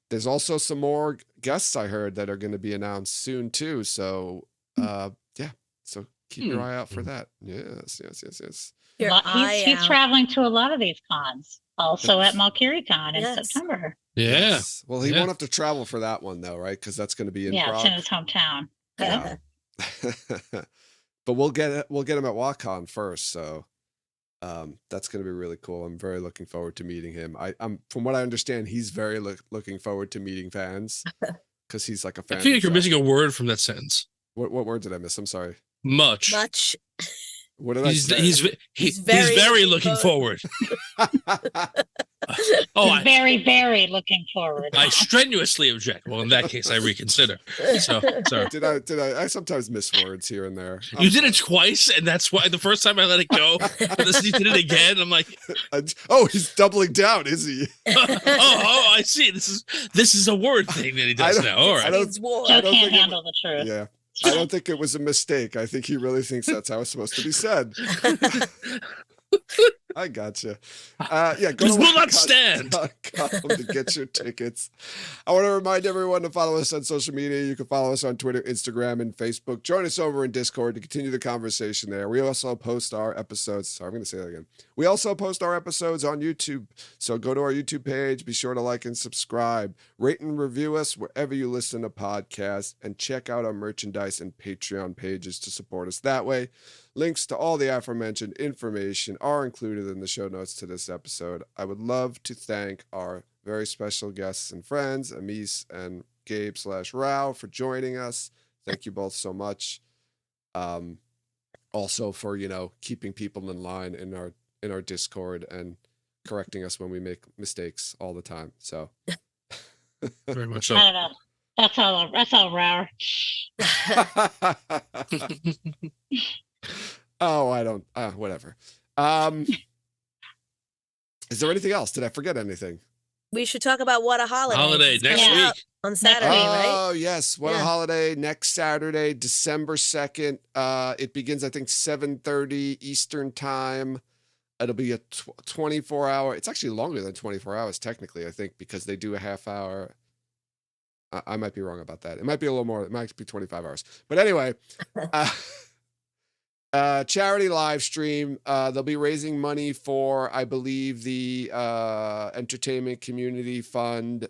There's also some more guests I heard that are going to be announced soon too. So yeah. So keep your eye out for that. Yes. He's traveling to a lot of these cons. Also at Malkiri-Con in September. Yeah. Yes. Well, he won't have to travel for that one though, right? Because that's going to be in Prague. It's in his hometown. Yeah. But we'll get him at WatCon first. So that's going to be really cool. I'm very looking forward to meeting him. I'm from what I understand, he's very looking forward to meeting fans because he's like a fan. I feel like you're missing a word from that sentence. What word did I miss? I'm sorry. Much. What did I say? He's very looking forward. He's very, very looking forward. I strenuously object. Well, in that case, I reconsider. So sorry. Did I sometimes miss words here and there? You did it twice, and that's why the first time I let it go, but this you did it again. I'm like, oh, he's doubling down, is he? oh, I see. This is a word thing that he does now. All right. Joe can't handle the truth. Yeah. I don't think it was a mistake. I think he really thinks that's how it's supposed to be said. I gotcha. Yeah, go to will not stand to get your tickets. I want to remind everyone to follow us on social media. You can follow us on Twitter, Instagram, and Facebook. Join us over in Discord to continue the conversation there. We also post our episodes. Sorry, I'm going to say that again. We also post our episodes on YouTube. So go to our YouTube page. Be sure to like and subscribe. Rate and review us wherever you listen to podcasts. And check out our merchandise and Patreon pages to support us that way. Links to all the aforementioned information are included in the show notes to this episode. I would love to thank our very special guests and friends, Amis and Gabe/Rao, for joining us. Thank you both so much. Also for, keeping people in line in our Discord and correcting us when we make mistakes all the time. So very much so. I don't know. That's all Rao. Oh, I don't. Whatever. Is there anything else? Did I forget anything? We should talk about What a Holiday. Holiday next week on Saturday, right? Oh yes, What a Holiday next Saturday, December 2nd. It begins, I think, 7:30 Eastern time. It'll be a 24-hour. It's actually longer than 24 hours technically, I think, because they do a half hour. I might be wrong about that. It might be a little more. It might be 25 hours. But anyway. Charity live stream. They'll be raising money for, I believe, the Entertainment Community Fund,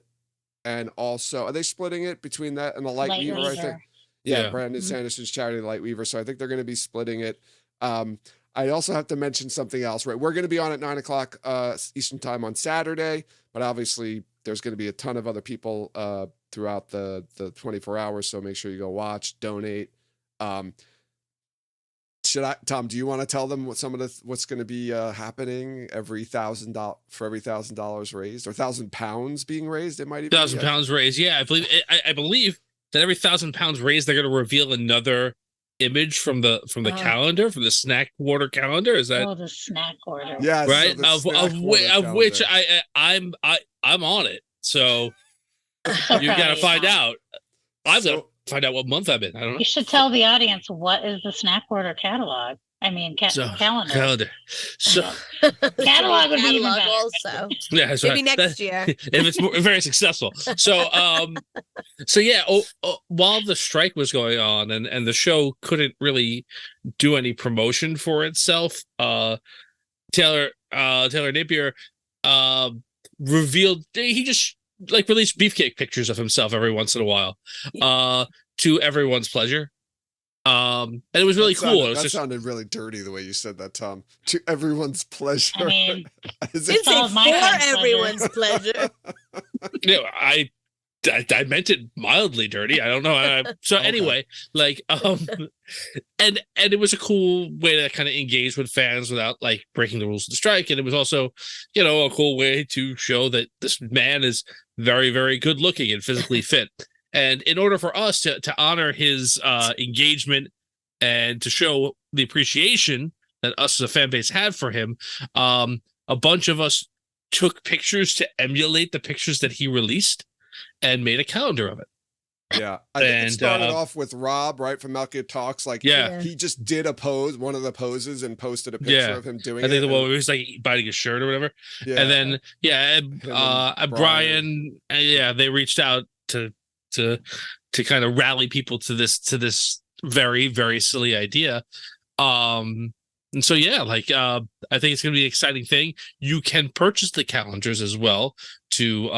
and also, are they splitting it between that and the Lightweaver? I think. Yeah, Brandon Sanderson's charity, Lightweaver. So I think they're going to be splitting it. I also have to mention something else, right? We're going to be on at 9:00 Eastern time on Saturday, but obviously there's going to be a ton of other people throughout the 24 hours. So make sure you go watch, donate. Tom, do you want to tell them what what's going to be happening every $1,000 for every $1,000 raised, or £1,000 being raised? It might even £1,000 raised. Yeah, I believe that every £1,000 raised, they're going to reveal another image from the calendar, from the snack order calendar. Is that the snack order? Yeah, right? So of which I'm on it. So you got to find out. I'm going to find out what month I'm in. I don't know. You should tell the audience what is the snack order catalog. I mean, calendar. So catalog would be even better. Also. Yeah, that's Maybe right. next year. If it's very successful. So yeah. While the strike was going on and the show couldn't really do any promotion for itself, Taylor Napier revealed he just released beefcake pictures of himself every once in a while, to everyone's pleasure. And it was really cool. That sounded really dirty the way you said that, Tom. To everyone's pleasure. I mean, Didn't say for everyone's pleasure. I meant it mildly dirty. I don't know. So Okay. Anyway, and it was a cool way to kind of engage with fans without breaking the rules of the strike. And it was also, a cool way to show that this man is very, very good looking and physically fit. And in order for us to honor his engagement and to show the appreciation that us as a fan base have for him, a bunch of us took pictures to emulate the pictures that he released and made a calendar of it. Yeah, I think it started off with Rob, right, from Malkia Talks. He just did one of the poses, and posted a picture of him doing it. I think the one where he was biting his shirt or whatever. Yeah. And then Brian, they reached out to kind of rally people to this very, very silly idea. And so I think it's gonna be an exciting thing. You can purchase the calendars as well to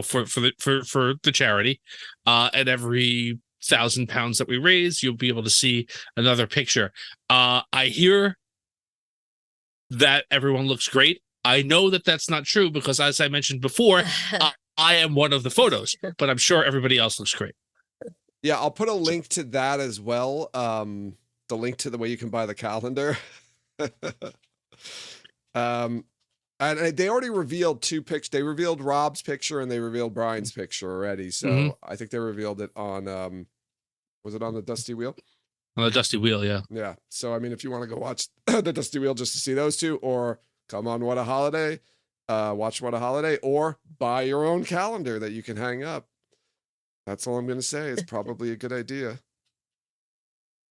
for the charity, and every £1,000 that we raise, you'll be able to see another picture. I hear that everyone looks great. I know that that's not true because, as I mentioned before, I am one of the photos, but I'm sure everybody else looks great. Yeah, I'll put a link to that as well. The link to the way you can buy the calendar. And they already revealed two pictures. They revealed Rob's picture and they revealed Brian's picture already. So I think they revealed it on, was it on the Dusty Wheel? On the Dusty Wheel, yeah. Yeah. So, I mean, if you want to go watch the Dusty Wheel just to see those two, or come on What a Holiday, watch What a Holiday, or buy your own calendar that you can hang up. That's all I'm going to say. It's probably a good idea.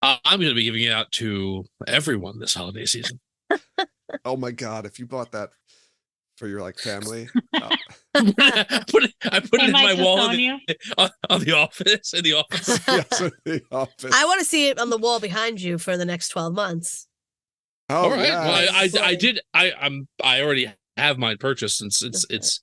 I'm going to be giving it out to everyone this holiday season. Oh my God. If you bought that for your family. I put it in my wall on the office. In the office. Yes, in the office. I want to see it on the wall behind you for the next 12 months. Oh, all right. Yeah. Well, I did. I already have mine purchased since it's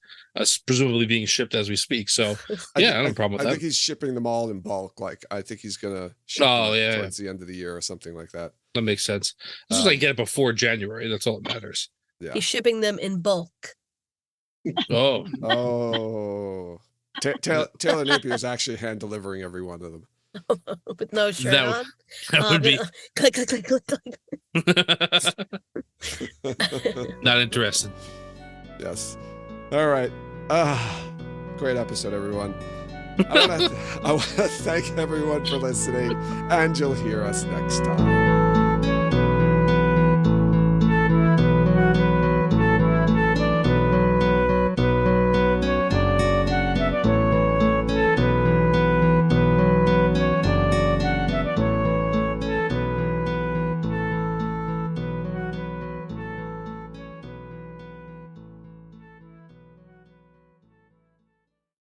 presumably being shipped as we speak. So I don't have a problem with that. I think he's shipping them all in bulk. I think he's gonna ship towards the end of the year or something like that. That makes sense. As long as I get it before January, that's all that matters. Yeah. He's shipping them in bulk. Oh. Oh. Taylor Napier is actually hand delivering every one of them. With no shirt on. That would be click, click, click, click. not interested. Yes. All right. Great episode, everyone. I want to thank everyone for listening, and you'll hear us next time.